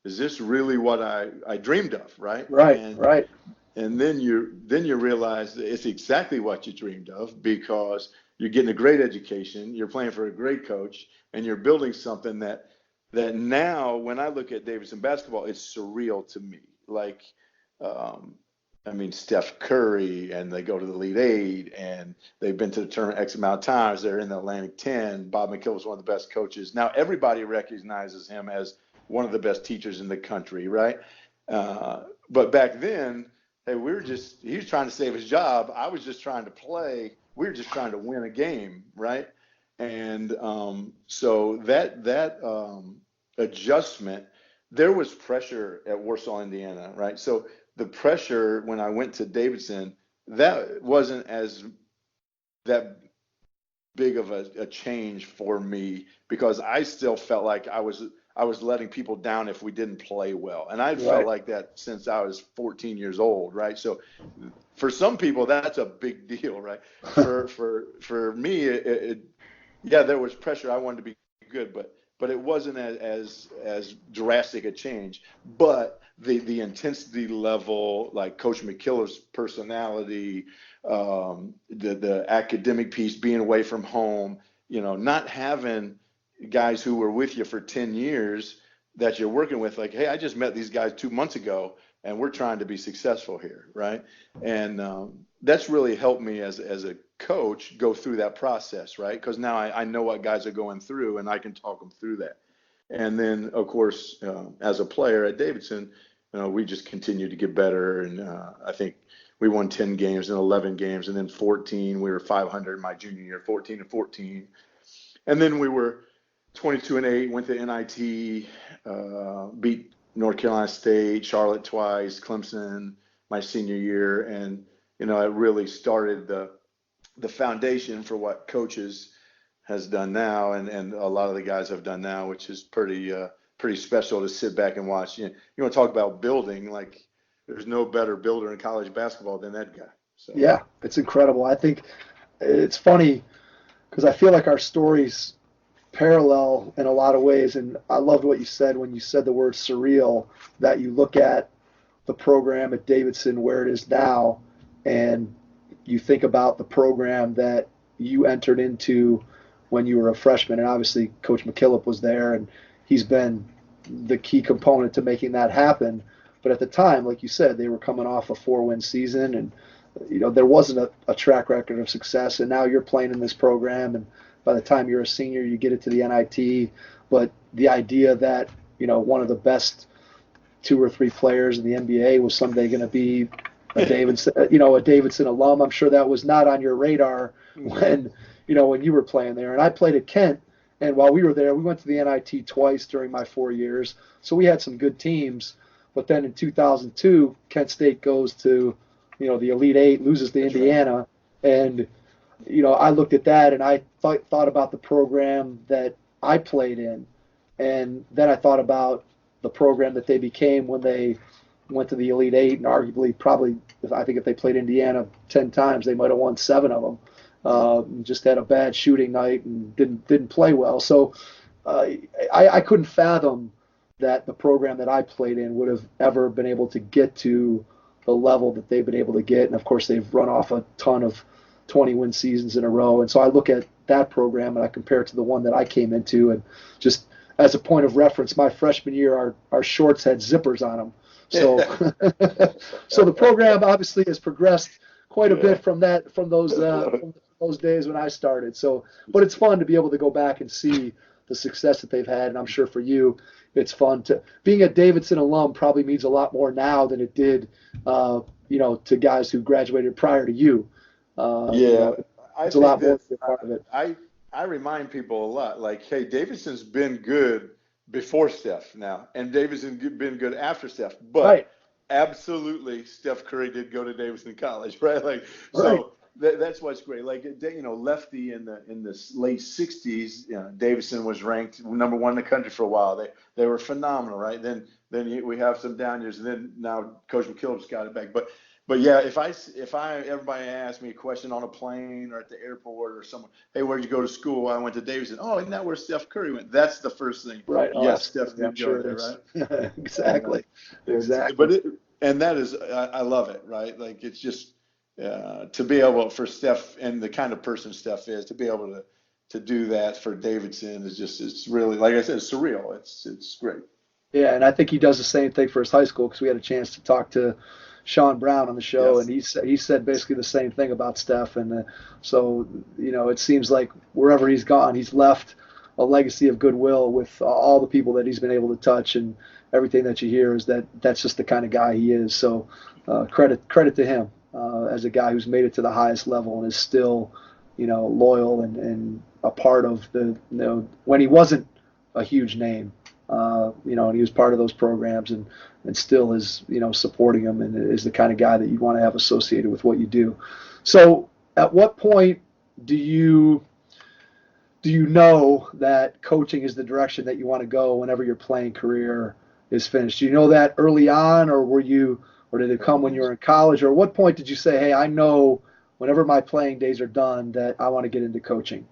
this really what I dreamed of, right? Right. And then you realize that it's exactly what you dreamed of, because you're getting a great education, you're playing for a great coach, and you're building something that now, when I look at Davidson basketball, it's surreal to me. Like, Steph Curry, and they go to the Elite Eight, and they've been to the tournament X amount of times. They're in the Atlantic 10. Bob McKillop is one of the best coaches. Now everybody recognizes him as one of the best teachers in the country, right? But back then, hey, he was trying to save his job. I was just trying to play. We were just trying to win a game, right? And so that adjustment, there was pressure at Warsaw, Indiana, right? So the pressure when I went to Davidson, that wasn't that big of a change for me, because I still felt like I was I was letting people down if we didn't play well. And I felt like that since I was 14 years old, right? So for some people, that's a big deal, right? For me, there was pressure. I wanted to be good, but it wasn't as drastic a change. But the intensity level, like Coach McKillop's personality, the academic piece, being away from home, not having guys who were with you for 10 years that you're working with, like, hey, I just met these guys 2 months ago and we're trying to be successful here, right? And that's really helped me as a coach go through that process, right? Because now I know what guys are going through and I can talk them through that. And then, of course, as a player at Davidson, we just continued to get better. And I think we won 10 games and 11 games, and then 14. We were 500 my junior year, 14-14. And then we were 22-8, went to NIT, beat North Carolina State, Charlotte twice, Clemson my senior year. And, it really started the foundation for what coaches has done now, and a lot of the guys have done now, which is pretty special to sit back and watch. You want to talk about building, like there's no better builder in college basketball than that guy. So. Yeah, it's incredible. I think it's funny because I feel like our stories parallel in a lot of ways, and I loved what you said when you said the word surreal, that you look at the program at Davidson where it is now, and you think about the program that you entered into when you were a freshman, and obviously Coach McKillop was there, and he's been the key component to making that happen. But at the time, like you said, they were coming off a 4-win season, and there wasn't a track record of success, and now you're playing in this program, and by the time you're a senior, you get it to the NIT. But the idea that one of the best 2 or 3 players in the NBA was someday going to be a Davidson alum, I'm sure that was not on your radar when you were playing there. And I played at Kent, and while we were there, we went to the NIT twice during my 4 years, so we had some good teams. But then in 2002, Kent State goes to the Elite Eight, loses to Indiana, and I looked at that and I thought about the program that I played in, and then I thought about the program that they became when they went to the Elite Eight, and arguably I think if they played Indiana 10 times, they might have won 7 of them. Just had a bad shooting night and didn't play well. So I couldn't fathom that the program that I played in would have ever been able to get to the level that they've been able to get. And of course, they've run off a ton of 20-win seasons in a row. And so I look at that program and I compare it to the one that I came into. And just as a point of reference, my freshman year, our shorts had zippers on them. So, so the program obviously has progressed quite a bit from those days when I started. So, but it's fun to be able to go back and see the success that they've had. And I'm sure for you, it's fun to being a Davidson alum probably means a lot more now than it did, to guys who graduated prior to you. It's a lot more to be a part of it. I remind people a lot, like, hey, Davidson's been good before Steph now, and Davidson been good after Steph. But absolutely, Steph Curry did go to Davidson College, right? Like, so that's what's great. Like, lefty in the late '60s, Davidson was ranked number 1 in the country for a while. They were phenomenal, right? Then we have some down years, and then now Coach McKillop's got it back. But yeah, if everybody asks me a question on a plane or at the airport or someone, hey, where'd you go to school? I went to Davidson. Oh, isn't that where Steph Curry went? That's the first thing. Right. Yes, Steph did go there, right? Exactly. Exactly. But that is, I love it, right? Like, it's just to be able for Steph and the kind of person Steph is, to be able to do that for Davidson is just, it's really, like I said, it's surreal. It's great. Yeah, and I think he does the same thing for his high school, because we had a chance to talk to Sean Brown on the show, and he said basically the same thing about Steph. And so it seems like wherever he's gone, he's left a legacy of goodwill with all the people that he's been able to touch, and everything that you hear is that's just the kind of guy he is. So credit to him as a guy who's made it to the highest level and is still loyal and a part of the when he wasn't a huge name. And he was part of those programs and still is, supporting them, and is the kind of guy that you want to have associated with what you do. So at what point do you do you know that coaching is the direction that you want to go whenever your playing career is finished? Do you know that early on, or did it come when you were in college? Or at what point did you say, hey, I know whenever my playing days are done that I want to get into coaching?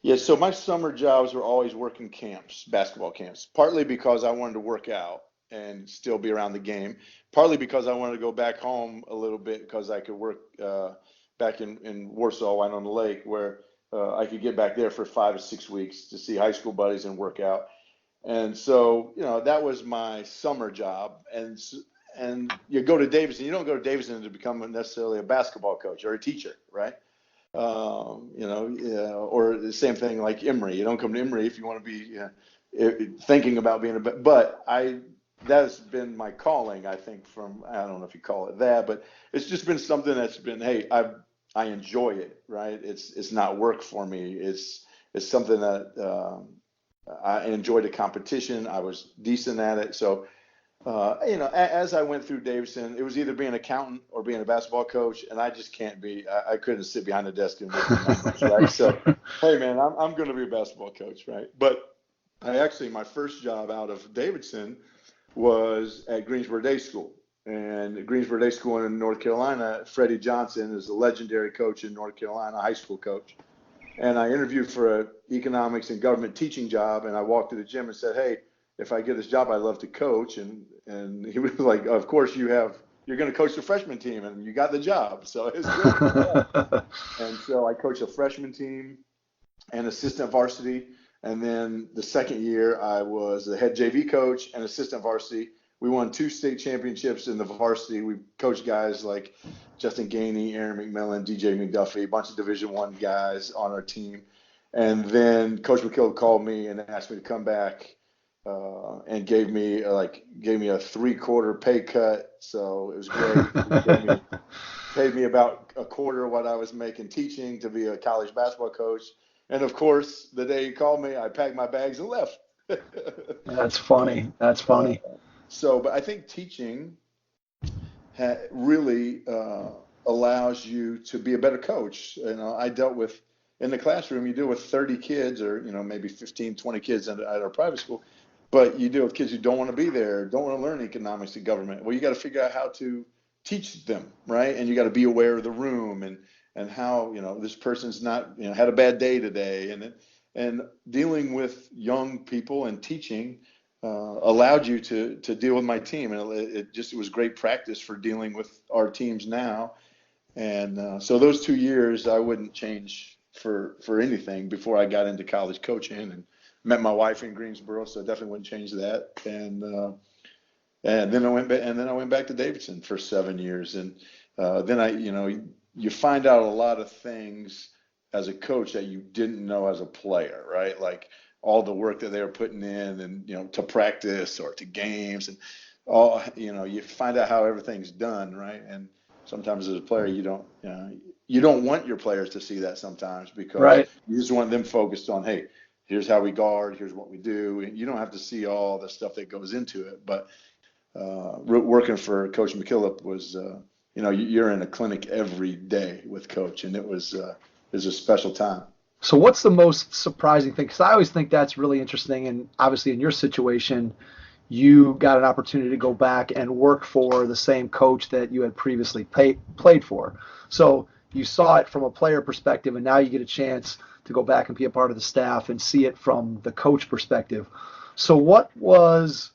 Yeah, so my summer jobs were always working camps, basketball camps, partly because I wanted to work out and still be around the game, partly because I wanted to go back home a little bit because I could work back in Warsaw, out on the lake, where I could get back there for 5 to 6 weeks to see high school buddies and work out. And so, that was my summer job. And you go to Davidson, you don't go to Davidson to become necessarily a basketball coach or a teacher, right? Or the same thing like Emory. You don't come to Emory if you want to be thinking about being that's been my calling, I think, I don't know if you call it that, but it's just been something that's been, hey, I enjoy it, right? It's not work for me. It's something that I enjoy the competition. I was decent at it. So, as I went through Davidson, it was either being an accountant or being a basketball coach, and I just can't I couldn't sit behind the desk and work the numbers, right? So, hey, man, I'm going to be a basketball coach, right? But my first job out of Davidson was at Greensboro Day School. And Greensboro Day School in North Carolina, Freddie Johnson is a legendary coach in North Carolina, a high school coach. And I interviewed for an economics and government teaching job, and I walked to the gym and said, hey, if I get this job, I'd love to coach. And he was like, of course you're going to coach the freshman team, and you got the job. So it's great. And so I coached a freshman team and assistant varsity. And then the second year I was the head JV coach and assistant varsity. We won 2 state championships in the varsity. We coached guys like Justin Gainey, Aaron McMillan, DJ McDuffie, a bunch of Division I guys on our team. And then Coach McKillop called me and asked me to come back and gave me a 3/4 pay cut. So it was great. Paid me about a quarter of what I was making teaching to be a college basketball coach. And of course, the day he called me, I packed my bags and left. That's funny. That's funny. But I think teaching really allows you to be a better coach. I dealt with, in the classroom, you deal with 30 kids or, maybe 15, 20 kids at our private school, but you deal with kids who don't want to be there, don't want to learn economics and government. Well, you got to figure out how to teach them, right? And you got to be aware of the room and how, this person's not, had a bad day today. And dealing with young people and teaching allowed you to deal with my team. And it was great practice for dealing with our teams now. And so those 2 years I wouldn't change for anything before I got into college coaching and met my wife in Greensboro. So I definitely wouldn't change that. And then I went back to Davidson for 7 years. And then you find out a lot of things as a coach that you didn't know as a player, right? Like all the work that they were putting in and, to practice or to games and all, you find out how everything's done, right? And sometimes as a player, you don't want your players to see that sometimes because you just want them focused on, hey, here's how we guard, here's what we do. And you don't have to see all the stuff that goes into it. But working for Coach McKillop was, you're in a clinic every day with Coach, and it was a special time. So what's the most surprising thing? Because I always think that's really interesting. And obviously in your situation, you got an opportunity to go back and work for the same coach that you had previously played for. So you saw it from a player perspective, and now you get a chance to go back and be a part of the staff and see it from the coach perspective. So what was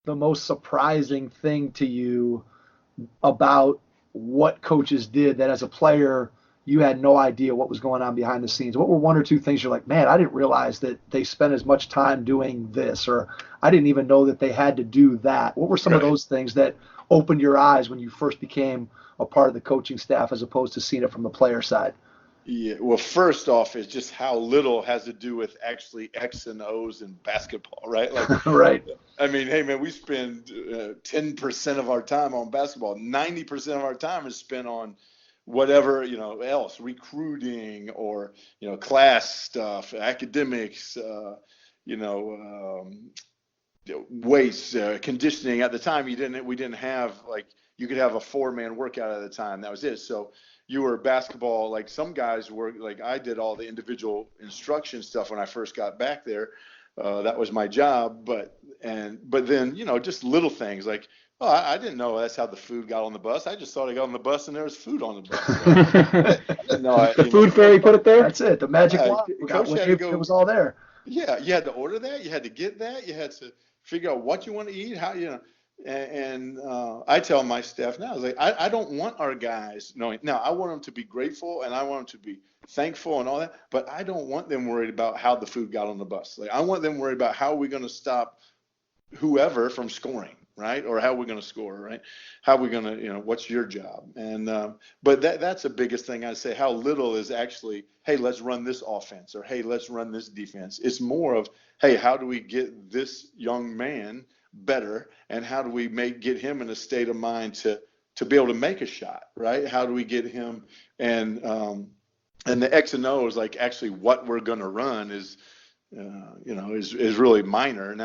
the most surprising thing to you about what coaches did that as a player you had no idea what was going on behind the scenes? What were 1 or 2 things you're like, man, I didn't realize that they spent as much time doing this, or I didn't even know that they had to do that? What were some of those things that opened your eyes when you first became a part of the coaching staff as opposed to seeing it from the player side? Yeah, well, first off is just how little has to do with actually X and O's in basketball, right? Like, right. I mean, hey, man, we spend 10% of our time on basketball. 90% of our time is spent on whatever, else, recruiting or, class stuff, academics, weights, conditioning. At the time, we didn't have, like, you could have a 4-man workout at a time. That was it. So, you were basketball, like some guys were, like I did all the individual instruction stuff when I first got back there. That was my job, but then, just little things like, oh, I didn't know that's how the food got on the bus. I just thought I got on the bus and there was food on the bus. The food fairy put it there? That's it. The magic Yeah, wand. Coach had to go. It was all there. Yeah, you had to order that. You had to get that. You had to figure out what you want to eat, how, and I tell my staff now, I was like, I don't want our guys knowing. Now, I want them to be grateful and I want them to be thankful and all that, but I don't want them worried about how the food got on the bus. Like, I want them worried about how we're going to stop whoever from scoring, right? Or how we're going to score, right? How we're going to, what's your job? And but that's the biggest thing. I say how little is actually, hey, let's run this offense, or hey, let's run this defense. It's more of, hey, how do we get this young man better, and how do we get him in a state of mind to be able to make a shot, right? How do we get him, and the X and O is like actually what we're going to run is really minor.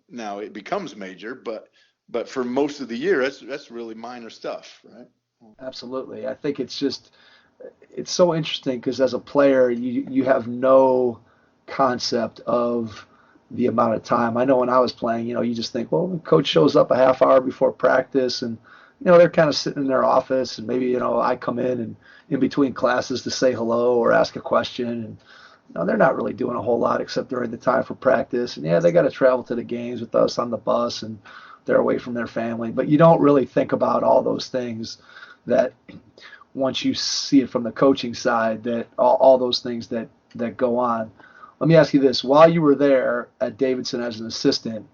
Now it becomes major, but for most of the year that's really minor stuff, right? Absolutely. I think it's so interesting because as a player you have no concept of the amount of time. I know when I was playing, you just think, well, the coach shows up a half hour before practice and, they're kind of sitting in their office and maybe, I come in between classes to say hello or ask a question. And, they're not really doing a whole lot except during the time for practice. And yeah, they got to travel to the games with us on the bus and they're away from their family. But you don't really think about all those things that once you see it from the coaching side, that all those things that go on. Let me ask you this. While you were there at Davidson as an assistant,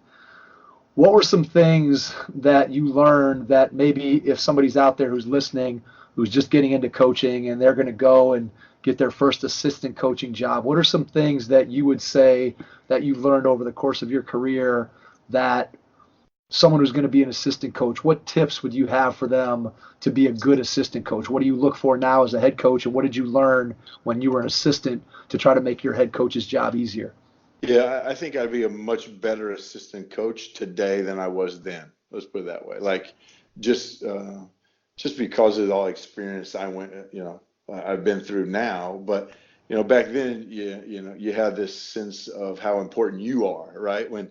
what were some things that you learned that maybe if somebody's out there who's listening, who's just getting into coaching and they're going to go and get their first assistant coaching job, what are some things that you would say that you've learned over the course of your career that someone who's going to be an assistant coach, what tips would you have for them to be a good assistant coach? What do you look for now as a head coach, and what did you learn when you were an assistant to try to make your head coach's job easier? Yeah, I think I'd be a much better assistant coach today than I was then. Let's put it that way. Like just because of all the experience I've been through now, but back then, you had this sense of how important you are, right? When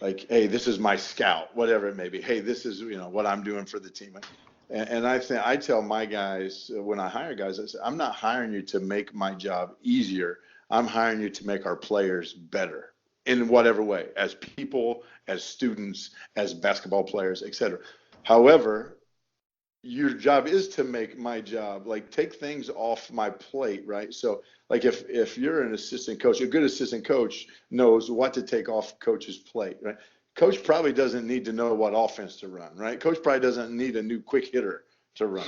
like, hey, this is my scout, whatever it may be. Hey, this is what I'm doing for the team. And I tell my guys when I hire guys, I say, I'm not hiring you to make my job easier. I'm hiring you to make our players better in whatever way, as people, as students, as basketball players, etc. However, your job is to make my job, like, take things off my plate, right? So like if you're an assistant coach, a good assistant coach knows what to take off coach's plate, right? Coach probably doesn't need to know what offense to run, right? Coach probably doesn't need a new quick hitter to run.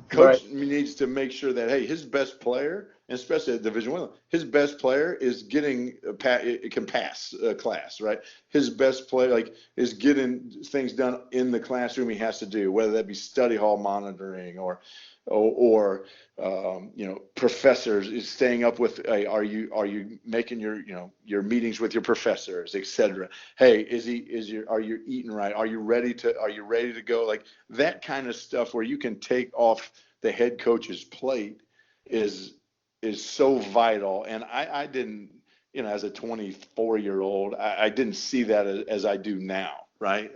Coach Right. needs to make sure that, hey, his best player, and especially at Division I, his best player is getting can pass a class, right? His best player is getting things done in the classroom he has to do, whether that be study hall monitoring or professors is staying up with, hey, are you making your meetings with your professors, etc. Hey, are you eating right? Are you ready to go? Like that kind of stuff where you can take off the head coach's plate is so vital. And I didn't, as a 24-year-old, I didn't see that as I do now, right?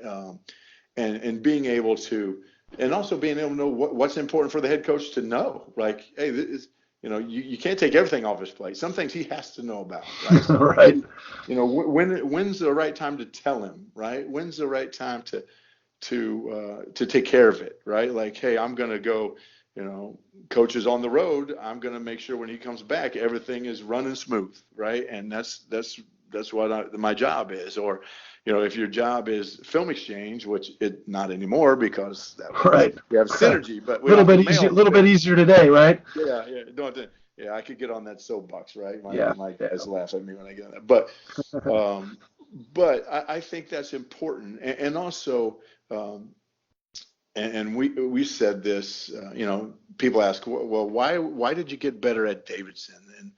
And being able to, and also being able to know what's important for the head coach to know. Like, hey, this, you can't take everything off his plate. Some things he has to know about, right? So, Right. When's the right time to tell him, right? When's the right time to take care of it, right? Like, hey, I'm going to go, coach is on the road. I'm going to make sure when he comes back, everything is running smooth, right? And that's what my job is. Or, if your job is film exchange, which it not anymore because Right. we have synergy, but A little bit easier today, right? Yeah, yeah. I could get on that soapbox, right? My Yeah. guys laugh at me when I get on that. But I think that's important, and also, and we said this. People ask, well, why did you get better at Davidson, and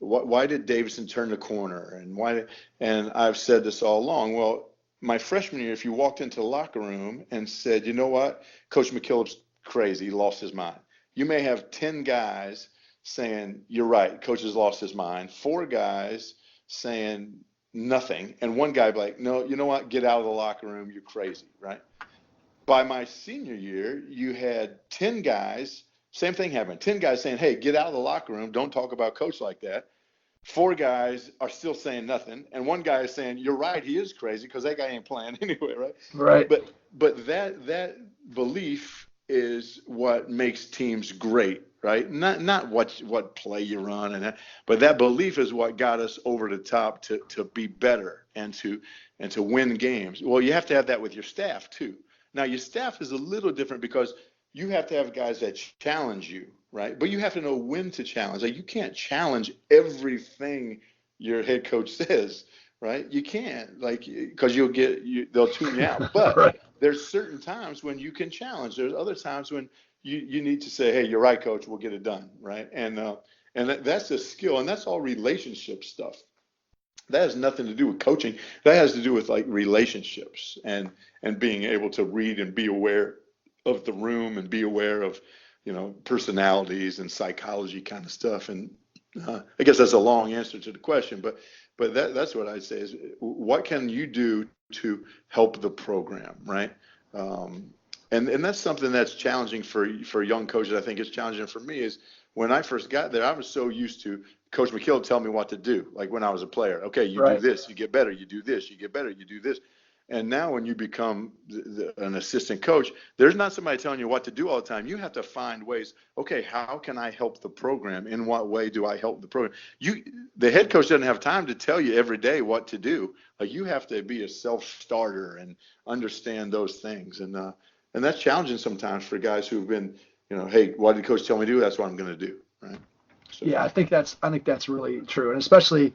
why did Davidson turn the corner, and why? And I've said this all along. Well, my freshman year, if you walked into the locker room and said, you know what, Coach McKillop's crazy, he lost his mind, you may have 10 guys saying, you're right, coach has lost his mind. 4 guys saying nothing. And one guy be like, no, you know what? Get out of the locker room. You're crazy, right? By my senior year, you had 10 guys, same thing happened. 10 guys saying, hey, get out of the locker room. Don't talk about coach like that. 4 guys are still saying nothing. And one guy is saying, you're right, he is crazy because that guy ain't playing anyway, right? Right. But that belief is what makes teams great, right? Not what play you run, but that belief is what got us over the top to be better and to win games. Well, you have to have that with your staff too. Now, your staff is a little different because you have to have guys that challenge you, right? But you have to know when to challenge. Like, you can't challenge everything your head coach says, right? You can't, like, because they'll tune you out. But Right. There's certain times when you can challenge. There's other times when you need to say, hey, you're right, coach, we'll get it done, right? And that's a skill, and that's all relationship stuff. That has nothing to do with coaching. That has to do with like relationships and being able to read and be aware of the room and be aware of, personalities and psychology kind of stuff. And I guess that's a long answer to the question, but that's what I'd say is, what can you do to help the program, right? And that's something that's challenging for young coaches. I think it's challenging for me is when I first got there, I was so used to Coach McKillop tell me what to do. Like when I was a player, okay, you Right. do this, you get better, you do this, you get better, you do this. And now when you become an assistant coach, there's not somebody telling you what to do all the time. You have to find ways, okay, how can I help the program? In what way do I help the program? The head coach doesn't have time to tell you every day what to do. Like, you have to be a self-starter and understand those things. And that's challenging sometimes for guys who've been, hey, what did coach tell me to do? That's what I'm going to do, right? So. Yeah, I think that's really true, and especially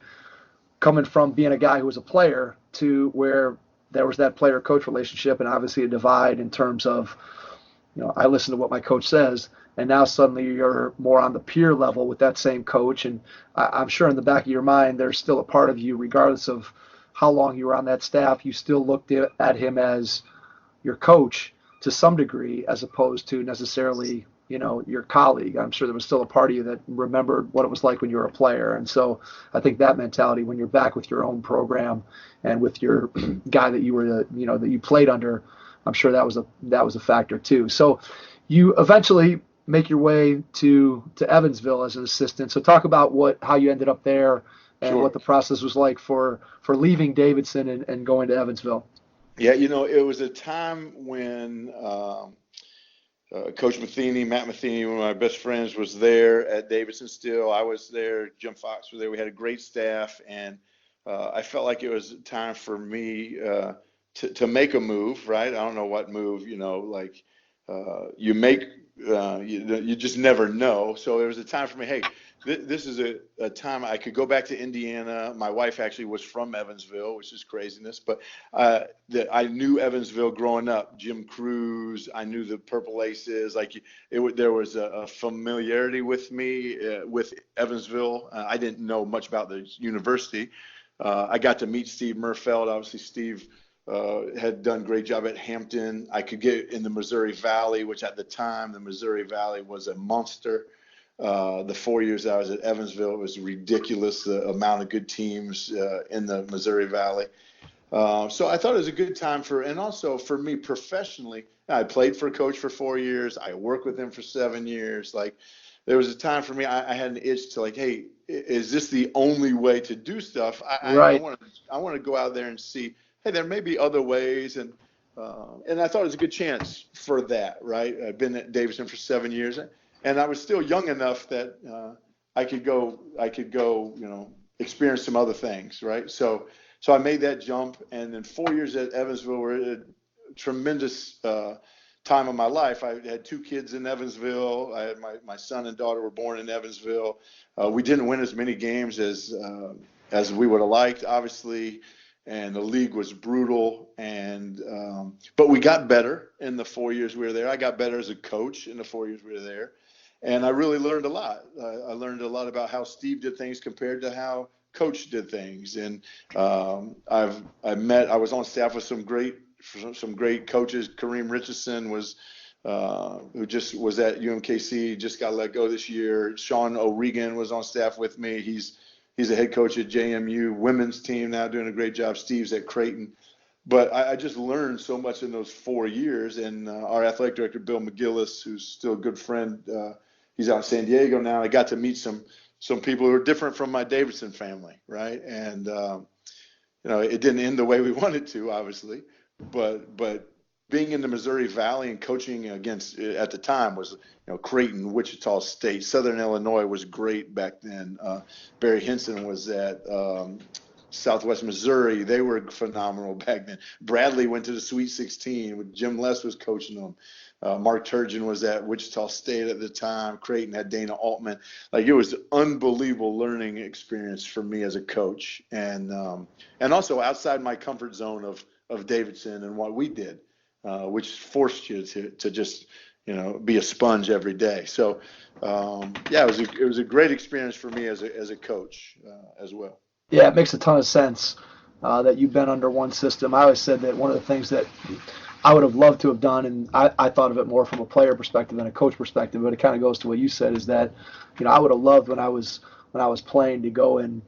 coming from being a guy who was a player to where there was that player-coach relationship, and obviously a divide in terms of, I listen to what my coach says, and now suddenly you're more on the peer level with that same coach, and I'm sure in the back of your mind there's still a part of you, regardless of how long you were on that staff, you still looked at him as your coach to some degree, as opposed to necessarily your colleague. I'm sure there was still a part of you that remembered what it was like when you were a player. And so I think that mentality, when you're back with your own program and with your guy that you were, that you played under, I'm sure that was a factor too. So you eventually make your way to Evansville as an assistant. So talk about how you ended up there and Sure. what the process was like for leaving Davidson and going to Evansville. Yeah, it was a time when Coach Matt Matheny, one of my best friends, was there at Davidson still. I was there. Jim Fox was there. We had a great staff, and I felt like it was time for me to make a move, right? I don't know what move, you make, you just never know. So it was a time for me, hey, this is a time I could go back to Indiana. My wife actually was from Evansville, which is craziness, but I knew Evansville growing up. Jim Cruz, I knew the Purple Aces. There was a familiarity with me with Evansville. I didn't know much about the university. I got to meet Steve Merfeld. Obviously, Steve had done a great job at Hampton. I could get in the Missouri Valley, which at the time, the Missouri Valley was a monster. The 4 years I was at Evansville, it was ridiculous, the amount of good teams in the Missouri Valley. So I thought it was a good time and also for me professionally. I played for a coach for 4 years. I worked with him for 7 years. Like, there was a time for me, I had an itch to like, hey, is this the only way to do stuff? Right. I want to go out there and see, hey, there may be other ways. And I thought it was a good chance for that, right? I've been at Davidson for 7 years. And I was still young enough that I could go, experience some other things, right? So I made that jump, and then 4 years at Evansville were a tremendous time of my life. I had 2 kids in Evansville. I had my son and daughter were born in Evansville. We didn't win as many games as we would have liked, obviously, and the league was brutal. But we got better in the 4 years we were there. I got better as a coach in the 4 years we were there. And I really learned a lot. I learned a lot about how Steve did things compared to how Coach did things. And I was on staff with some great coaches. Kareem Richardson was who just was at UMKC, just got let go this year. Sean O'Regan was on staff with me. He's a head coach at JMU women's team now, doing a great job. Steve's at Creighton. But I just learned so much in those 4 years. And our athletic director, Bill McGillis, who's still a good friend, he's out in San Diego now. I got to meet some people who are different from my Davidson family, right? And it didn't end the way we wanted to, obviously, but being in the Missouri Valley and coaching against, at the time, was Creighton, Wichita State, Southern Illinois was great back then. Barry Henson was at Southwest Missouri. They were phenomenal back then. Bradley went to the Sweet 16. Jim Les was coaching them. Mark Turgeon was at Wichita State at the time. Creighton had Dana Altman. Like, it was an unbelievable learning experience for me as a coach, and also outside my comfort zone of Davidson and what we did, which forced you to just be a sponge every day. So it was a great experience for me as a coach as well. Yeah, it makes a ton of sense that you've been under one system. I always said that one of the things that I would have loved to have done, and I thought of it more from a player perspective than a coach perspective, but it kind of goes to what you said, is that I would have loved when I was playing to go and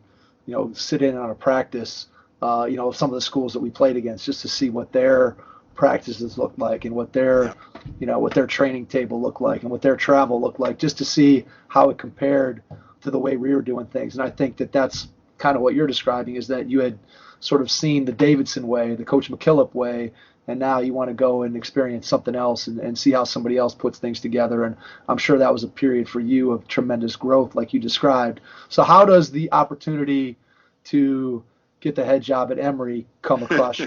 sit in on a practice, some of the schools that we played against, just to see what their practices looked like and what their what their training table looked like and what their travel looked like, just to see how it compared to the way we were doing things. And I think that that's kind of what you're describing, is that you had sort of seen the Davidson way, the Coach McKillop way, and now you want to go and experience something else and see how somebody else puts things together. And I'm sure that was a period for you of tremendous growth, like you described. So how does the opportunity to get the head job at Emory come across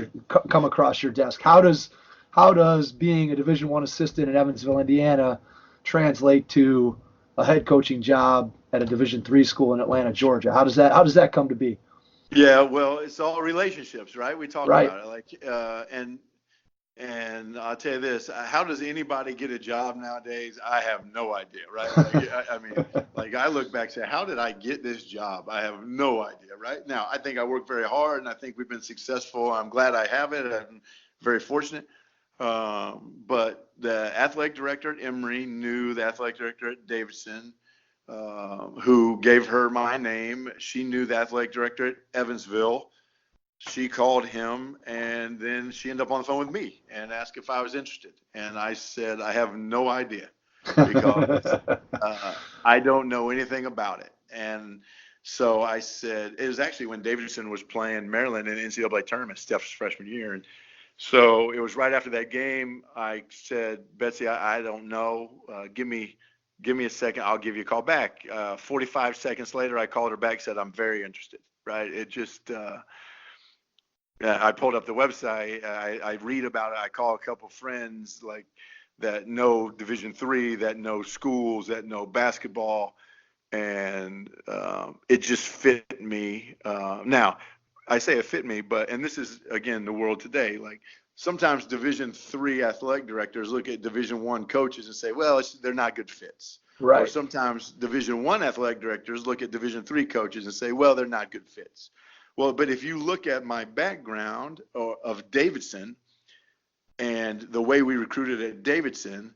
your desk? How does being a Division I assistant in Evansville, Indiana, translate to a head coaching job at a Division III school in Atlanta, Georgia? How does that come to be? Yeah, well, it's all relationships, right? We talk Right. about it, and I'll tell you this: how does anybody get a job nowadays? I have no idea, right? I look back and say, how did I get this job? I have no idea, right? Now, I think I work very hard, and I think we've been successful. I'm glad I have it. I'm very fortunate. But the athletic director at Emory knew the athletic director at Davidson, who gave her my name. She knew the athletic director at Evansville. She called him, and then she ended up on the phone with me and asked if I was interested. And I said, I have no idea, because I don't know anything about it. And so I said, it was actually when Davidson was playing Maryland in the NCAA Tournament, Steph's freshman year. And so it was right after that game. I said, Betsy, I don't know. Give me a second. I'll give you a call back. 45 seconds later, I called her back, said, I'm very interested, right? It just I pulled up the website. I read about it. I call a couple friends that know Division III, that know schools, that know basketball, and it just fit me. Now, I say it fit me, and this is, again, the world today. Like, sometimes Division III athletic directors look at Division I coaches and say, well, they're not good fits. Right. Or sometimes Division I athletic directors look at Division III coaches and say, well, they're not good fits. Well, but if you look at my background of Davidson and the way we recruited at Davidson,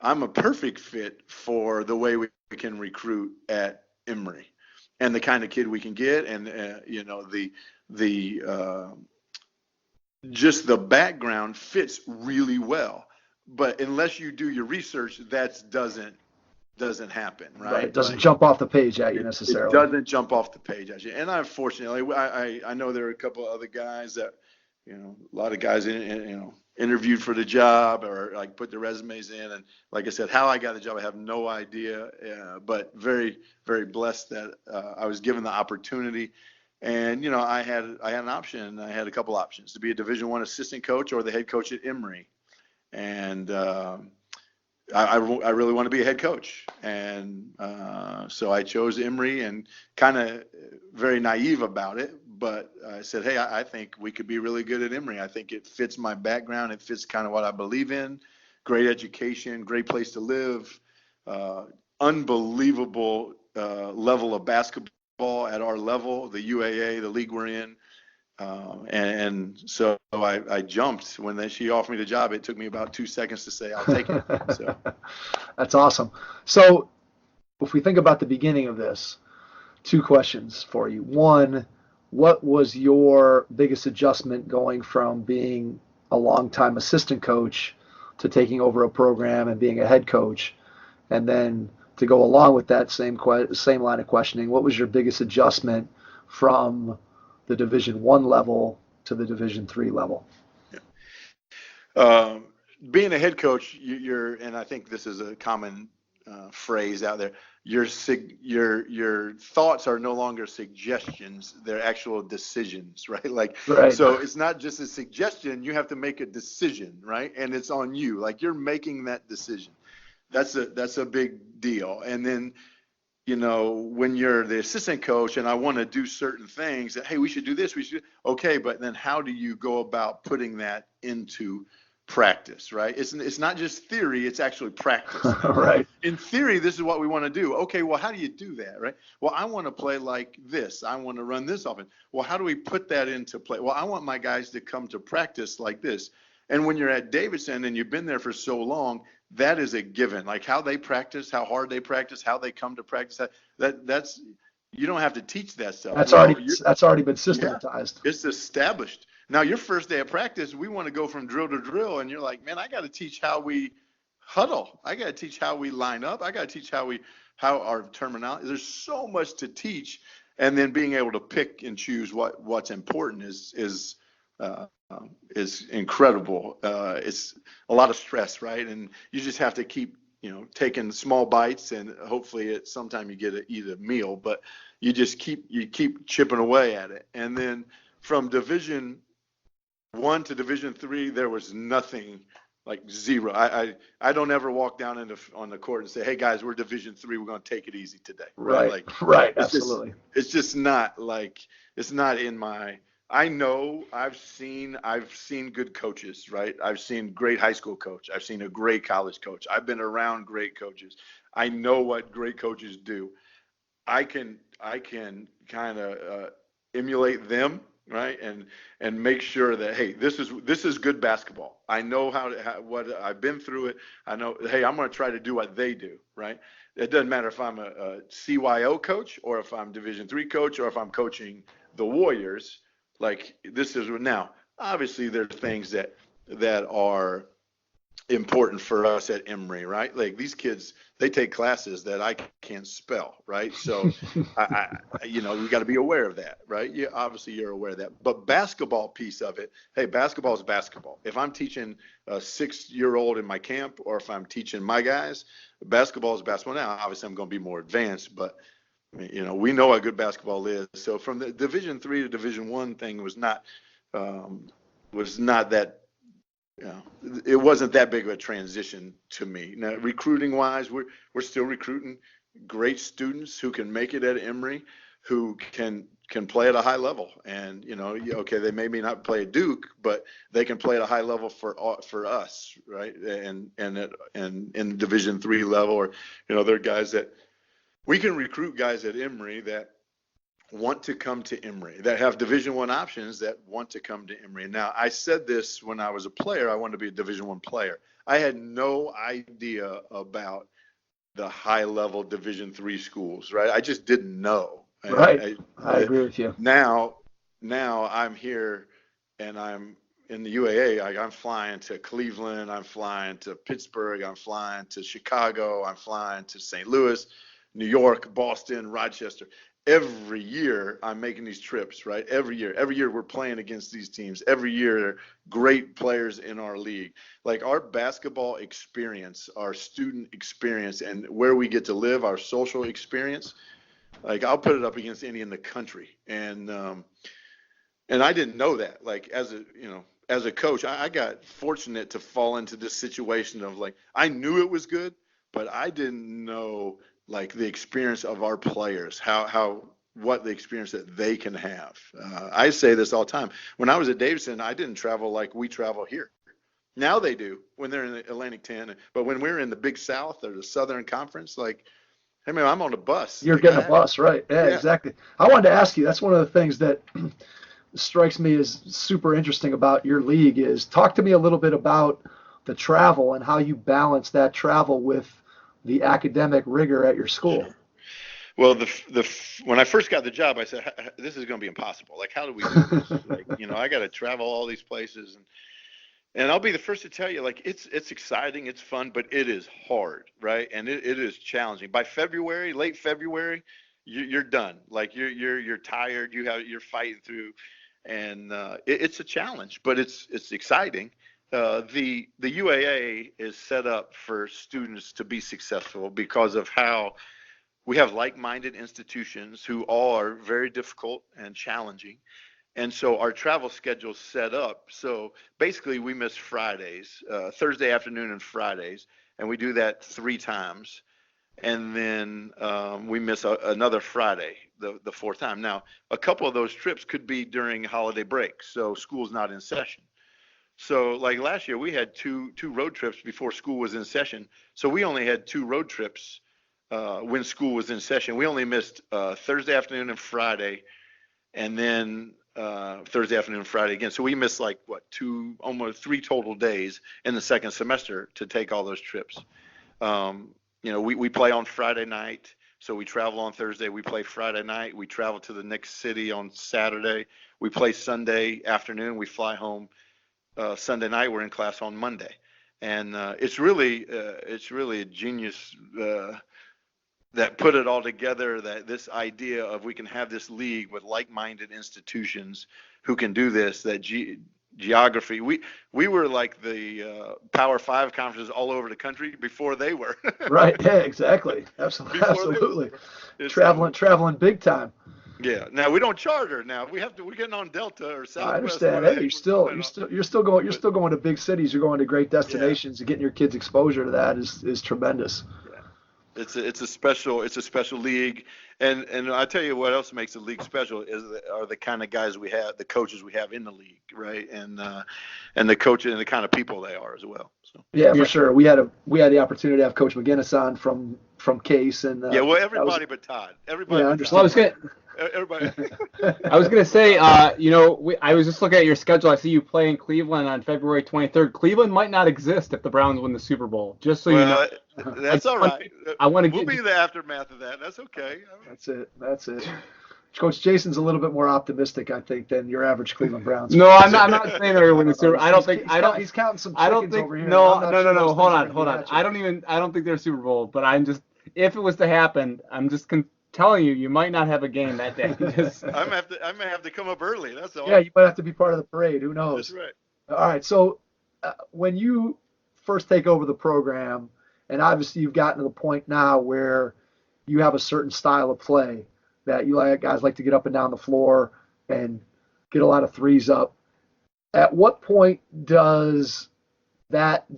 I'm a perfect fit for the way we can recruit at Emory, and the kind of kid we can get, and just the background fits really well. But unless you do your research, that doesn't happen, right? It doesn't jump off the page at you necessarily. It doesn't jump off the page at you. And unfortunately, I know there are a couple of other guys that, a lot of guys interviewed for the job or put their resumes in. And like I said, how I got the job, I have no idea. But very, very blessed that I was given the opportunity. And I had an option. I had a couple options: to be a Division I assistant coach or the head coach at Emory. And I really want to be a head coach, and so I chose Emory, and kind of very naive about it, but I said, hey, I think we could be really good at Emory. I think it fits my background. It fits kind of what I believe in. Great education, great place to live, unbelievable level of basketball at our level, the UAA, the league we're in. And so I jumped when she offered me the job. It took me about 2 seconds to say I'll take it. So That's awesome. So if we think about the beginning of this, 2 questions for you. One, what was your biggest adjustment going from being a longtime assistant coach to taking over a program and being a head coach? And then to go along with that same line of questioning, what was your biggest adjustment from the Division I level to the Division III level? Being a head coach, you're, and I think this is a common phrase out there. Your thoughts are no longer suggestions; they're actual decisions, right? Right. So it's not just a suggestion; you have to make a decision, right? And it's on you. Like you're making that decision. That's a big deal. And then, when you're the assistant coach and I want to do certain things that, hey, we should do this, okay, but then how do you go about putting that into practice, right? It's not just theory, it's actually practice. Right. In theory, this is what we want to do. Okay, well, how do you do that, right? Well, I want to play like this. I want to run this offense. Well, how do we put that into play? Well, I want my guys to come to practice like this. And when you're at Davidson and you've been there for so long, that is a given. Like how they practice, how hard they practice, how they come to practice. That's you don't have to teach that stuff. That's already been systematized. Yeah, it's established. Now, your first day of practice, we want to go from drill to drill, and you're like, man, I got to teach how we huddle. I got to teach how we line up. I got to teach how our terminology. There's so much to teach, and then being able to pick and choose what's important is incredible. It's a lot of stress, right? And you just have to keep, taking small bites, and hopefully at some time you get to eat a meal, but you just keep chipping away at it. And then from Division I to Division III, there was nothing, like zero. I don't ever walk down on the court and say, hey guys, we're Division III, we're going to take it easy today. Right. Right. Absolutely. It's just not it's not in my. I know I've seen good coaches, right? I've seen great high school coach. I've seen a great college coach. I've been around great coaches. I know what great coaches do. I can kind of emulate them, right? And make sure that, hey, this is good basketball. I know what I've been through it. I know, hey, I'm going to try to do what they do, right? It doesn't matter if I'm a CYO coach or if I'm Division III coach or if I'm coaching the Warriors. Like this is now, obviously there are things that are important for us at Emory, right? Like these kids, they take classes that I can't spell, right? So we got to be aware of that, right? Yeah, obviously you're aware of that. But basketball piece of it, hey, basketball is basketball. If I'm teaching a 6-year-old in my camp or if I'm teaching my guys, basketball is basketball. Now, obviously I'm going to be more advanced, but we know what good basketball is. So from the Division III to Division I thing was not that, it wasn't that big of a transition to me. Now, recruiting wise, we're still recruiting great students who can make it at Emory, who can play at a high level. And, okay, they maybe not play at Duke, but they can play at a high level for us, right? And in Division III level, or, there are guys that, we can recruit guys at Emory that want to come to Emory, that have Division I options that want to come to Emory. Now, I said this when I was a player. I wanted to be a Division I player. I had no idea about the high-level Division III schools, right? I just didn't know. Right. I agree with you. Now I'm here, and I'm in the UAA. I'm flying to Cleveland. I'm flying to Pittsburgh. I'm flying to Chicago. I'm flying to St. Louis, New York, Boston, Rochester. Every year I'm making these trips, right? Every year we're playing against these teams. Every year there are great players in our league. Like our basketball experience, our student experience, and where we get to live, our social experience, like I'll put it up against any in the country. And I didn't know that. Like as a coach, I got fortunate to fall into this situation of like, I knew it was good, but I didn't know like the experience of our players, what the experience that they can have. I say this all the time. When I was at Davidson, I didn't travel like we travel here. Now they do when they're in the Atlantic 10. But when we're in the Big South or the Southern Conference, like, hey, man, I'm on a bus. You're getting a bus, right? Yeah, exactly. I wanted to ask you, that's one of the things that strikes me as super interesting about your league is talk to me a little bit about the travel and how you balance that travel with the academic rigor at your school. Well, when I first got the job, I said, this is going to be impossible. Like, how do we do this? Like, I got to travel all these places. And I'll be the first to tell you, like, it's exciting, it's fun, but it is hard, right? And it is challenging. By February, late February, you're done. Like, you're tired. You're fighting through, and it's a challenge, but it's exciting. The UAA is set up for students to be successful because of how we have like-minded institutions who all are very difficult and challenging. And so our travel schedule's set up. So basically we miss Fridays, Thursday afternoon and Fridays, and we do that 3 times. And then we miss another Friday, the 4th time. Now, a couple of those trips could be during holiday breaks, so school's not in session. So like last year, we had two road trips before school was in session. So we only had 2 road trips when school was in session. We only missed Thursday afternoon and Friday, and then Thursday afternoon and Friday again. So we missed like almost 3 total days in the second semester to take all those trips. We play on Friday night, so we travel on Thursday. We play Friday night. We travel to the next city on Saturday. We play Sunday afternoon. We fly home Sunday night. We're in class on Monday, and it's really a genius that put it all together, that this idea of we can have this league with like-minded institutions who can do this, that geography, we were like the Power 5 conferences all over the country before they were. Right, yeah, exactly. Absolutely. Traveling big time. Yeah. Now we don't charter now. We're getting on Delta or Southwest. I understand. Hey, you're still going to big cities, you're going to great destinations, and getting your kids exposure to that is tremendous. It's a special league, and I tell you what else makes the league special are the kind of guys we have, the coaches we have in the league, right? And the coaches and the kind of people they are as well. So yeah, for sure. We had the opportunity to have Coach McGinnis on from Case, and everybody but Todd. Everybody. Yeah, I understand. Everybody. I was gonna say, I was just looking at your schedule. I see you play in Cleveland on February 23rd. Cleveland might not exist if the Browns win the Super Bowl. Just so you know. That's all right. We'll be the aftermath of that. That's okay. That's it. Coach Jason's a little bit more optimistic, I think, than your average Cleveland Browns. No, I'm not saying they're going to win the Super Bowl. He's counting some chickens over here. No. Hold on. I don't think they're Super Bowl, but if it was to happen, I'm just telling you might not have a game that day. I may have to come up early. That's all. Yeah, you might have to be part of the parade. Who knows? That's right. All right. So when you first take over the program, and obviously you've gotten to the point now where you have a certain style of play that guys like to get up and down the floor and get a lot of threes up. At what point do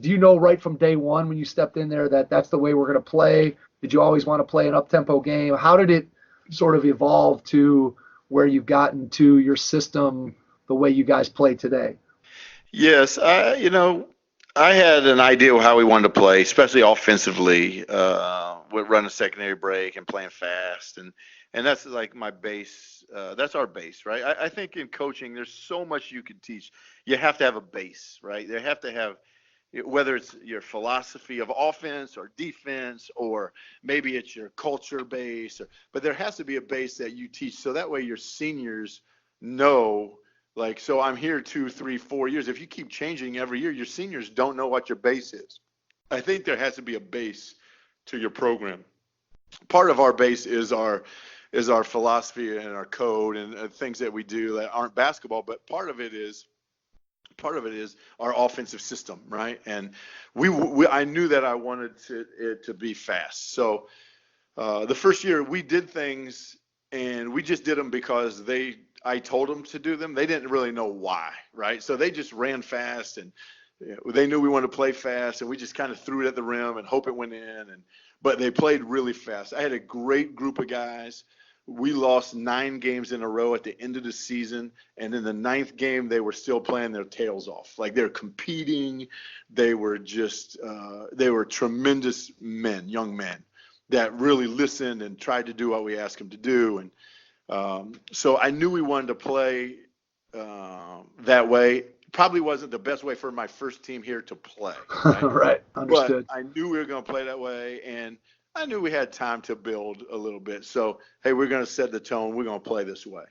you know right from day one when you stepped in there that that's the way we're going to play? Did you always want to play an up-tempo game? How did it sort of evolve to where you've gotten to your system the way you guys play today? Yes, I had an idea of how we wanted to play, especially offensively, with running secondary break and playing fast, and that's like my base. That's our base, right? I think in coaching, there's so much you can teach. You have to have a base, right? You have to have, whether it's your philosophy of offense or defense, or maybe it's your culture base, but there has to be a base that you teach, so that way your seniors know. Like, so I'm here 2, 3, 4 years. If you keep changing every year, your seniors don't know what your base is. I think there has to be a base to your program. Part of our base is our philosophy and our code and things that we do that aren't basketball, but part of it is our offensive system, right? And I knew that I wanted it to be fast. So the first year we did things, and we just did them because I told them to do them. They didn't really know why, right? So they just ran fast, and they knew we wanted to play fast, and we just kind of threw it at the rim and hope it went in. But they played really fast. I had a great group of guys. We lost 9 games in a row at the end of the season, and in the 9th game, they were still playing their tails off. Like, they're competing. They were just they were tremendous men, young men, that really listened and tried to do what we asked them to do. And so I knew we wanted to play that way. Probably wasn't the best way for my first team here to play. Right? Right. Understood. But I knew we were going to play that way, and I knew we had time to build a little bit. So, hey, we're going to set the tone. We're going to play this way.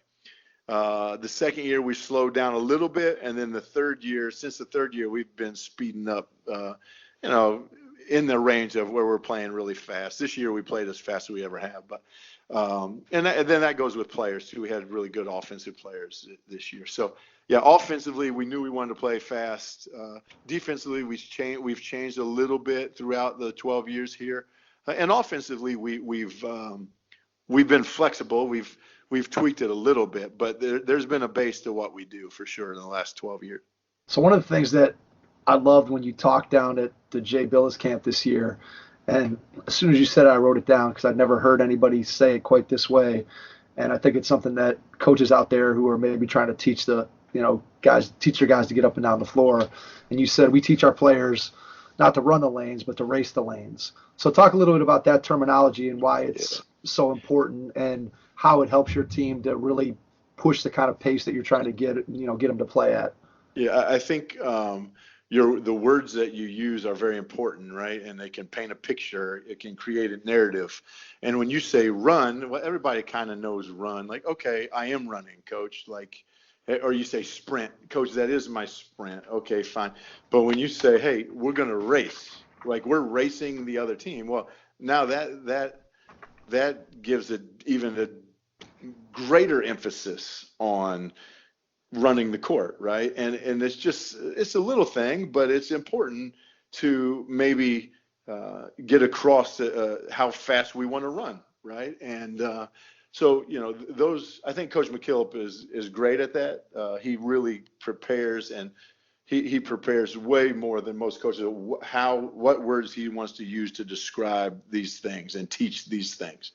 The second year, we slowed down a little bit. And then since the third year, we've been speeding up, in the range of where we're playing really fast. This year, we played as fast as we ever have. But and then that goes with players, too. We had really good offensive players this year. So, yeah, offensively, we knew we wanted to play fast. Defensively, we've changed a little bit throughout the 12 years here. And offensively, we've been flexible. We've tweaked it a little bit, but there's been a base to what we do for sure in the last 12 years. So one of the things that I loved when you talked down at the Jay Billis camp this year, and as soon as you said it, I wrote it down because I'd never heard anybody say it quite this way. And I think it's something that coaches out there who are maybe trying to teach their guys to get up and down the floor. And you said, we teach our players not to run the lanes, but to race the lanes. So talk a little bit about that terminology and why it's so important and how it helps your team to really push the kind of pace that you're trying to get them to play at. Yeah, I think the words that you use are very important, right? And they can paint a picture. It can create a narrative. And when you say run, well, everybody kind of knows run. Like, okay, I am running, coach. Like, or you say sprint, coach, that is my sprint. Okay, fine. But when you say, hey, we're going to race, like we're racing the other team. Well, now that gives it even a greater emphasis on running the court, right? And it's a little thing, but it's important to maybe get across how fast we want to run, right? And so, I think Coach McKillop is great at that. He really prepares, and he prepares way more than most coaches. What words he wants to use to describe these things and teach these things.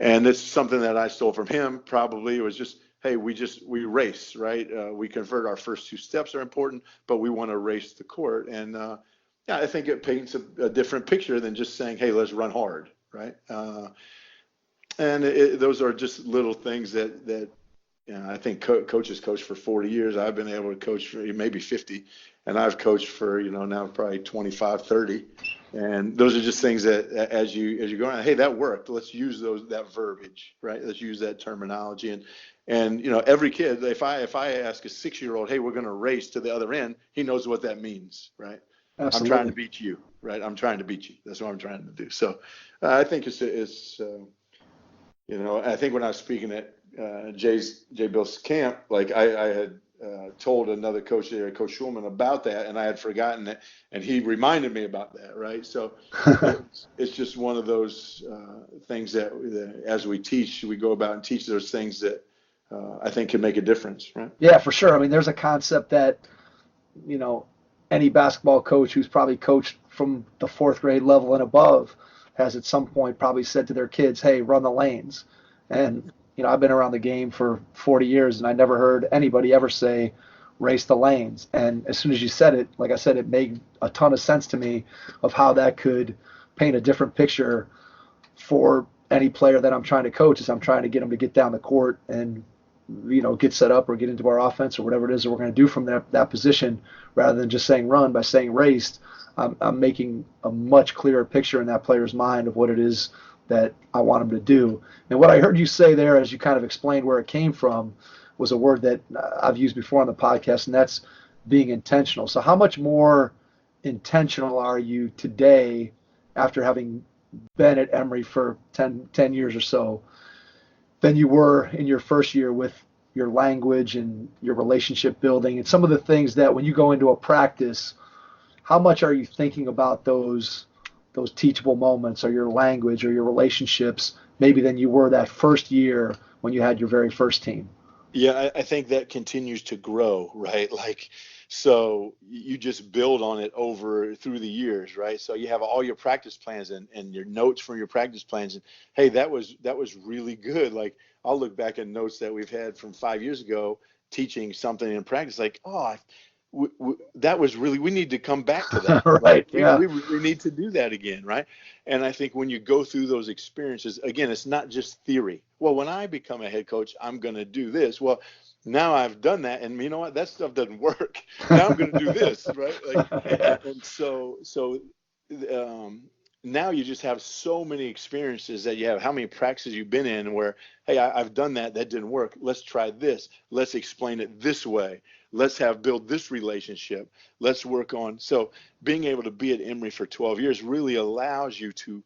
And it's something that I stole from him. Probably it was just, hey, we race, right? We convert. Our first two steps are important, but we want to race the court. And I think it paints a different picture than just saying, hey, let's run hard, right? And those are just little things that I think coaches coach for 40 years. I've been able to coach for maybe 50, and I've coached for now probably 25, 30. And those are just things that as you go on, hey, that worked. Let's use that verbiage, right? Let's use that terminology. And every kid, if I ask a 6-year-old, hey, we're going to race to the other end, he knows what that means, right? Absolutely. I'm trying to beat you, right? I'm trying to beat you. That's what I'm trying to do. So I think it's I think when I was speaking at Jay Bill's camp, like I had told another coach there, Coach Schulman, about that, and I had forgotten it, and he reminded me about that, right? So it's just one of those things that as we teach, we go about and teach those things that I think can make a difference, right? Yeah, for sure. I mean, there's a concept that, any basketball coach who's probably coached from the 4th grade level and above has at some point probably said to their kids, hey, run the lanes. And, I've been around the game for 40 years and I never heard anybody ever say race the lanes. And as soon as you said it, like I said, it made a ton of sense to me of how that could paint a different picture for any player that I'm trying to coach as I'm trying to get them to get down the court and, get set up or get into our offense or whatever it is that we're going to do from that position, rather than just saying run. By saying raced, I'm making a much clearer picture in that player's mind of what it is that I want him to do. And what I heard you say there, as you kind of explained where it came from, was a word that I've used before on the podcast, and that's being intentional. So how much more intentional are you today after having been at Emory for 10 years or so than you were in your first year with your language and your relationship building and some of the things that when you go into a practice, how much are you thinking about those teachable moments or your language or your relationships maybe than you were that first year when you had your very first team? Yeah, I think that continues to grow, right? Like, so you just build on it through the years, right? So you have all your practice plans and your notes from your practice plans. And hey, that was really good. Like, I'll look back at notes that we've had from 5 years ago, teaching something in practice, like, that was really, we need to come back to that. Right. Like, Yeah. we really need to do that again. Right. And I think when you go through those experiences, again, it's not just theory. Well, when I become a head coach, I'm going to do this. Well, now I've done that, and you know what? That stuff doesn't work. Now I'm going to do this, right? Like, and so now you just have so many experiences that you have. How many practices you've been in where, hey, I've done that. That didn't work. Let's try this. Let's explain it this way. Let's build this relationship. Let's work on. So being able to be at Emory for 12 years really allows you to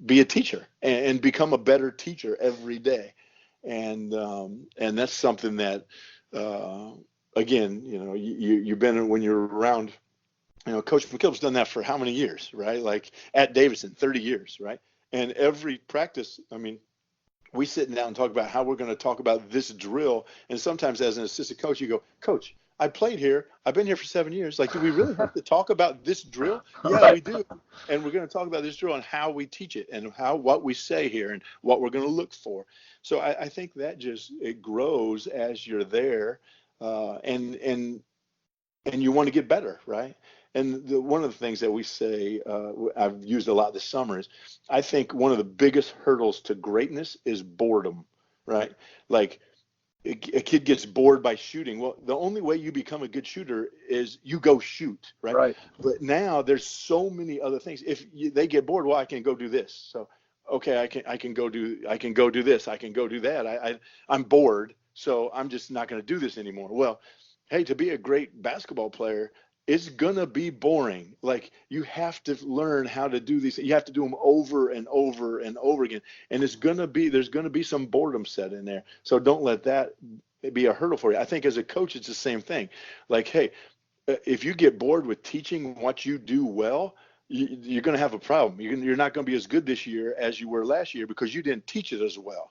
be a teacher and become a better teacher every day. And that's something that, again, you've been, when you're around, Coach McKillop's done that for how many years, right? Like at Davidson, 30 years, right? And every practice, I mean, we sit down and talk about how we're going to talk about this drill. And sometimes as an assistant coach, you go, Coach, I played here. I've been here for 7 years. Like, do we really have to talk about this drill? Yeah, we do. And we're going to talk about this drill and how we teach it and what we say here and what we're going to look for. So I think that it grows as you're there, and you want to get better, right? And one of the things that we say, I've used a lot this summer, is I think one of the biggest hurdles to greatness is boredom, right? Like, a kid gets bored by shooting. Well, the only way you become a good shooter is you go shoot, right? Right. But now there's so many other things. If they get bored, well, I can go do this. So, okay, I can go do this. I can go do that. I'm bored, so I'm just not going to do this anymore. Well, hey, to be a great basketball player, it's gonna be boring. Like, you have to learn how to do these. You have to do them over and over and over again. And there's gonna be some boredom set in there. So don't let that be a hurdle for you. I think as a coach, it's the same thing. Like, hey, if you get bored with teaching what you do well, you're gonna have a problem. You're not gonna be as good this year as you were last year because you didn't teach it as well.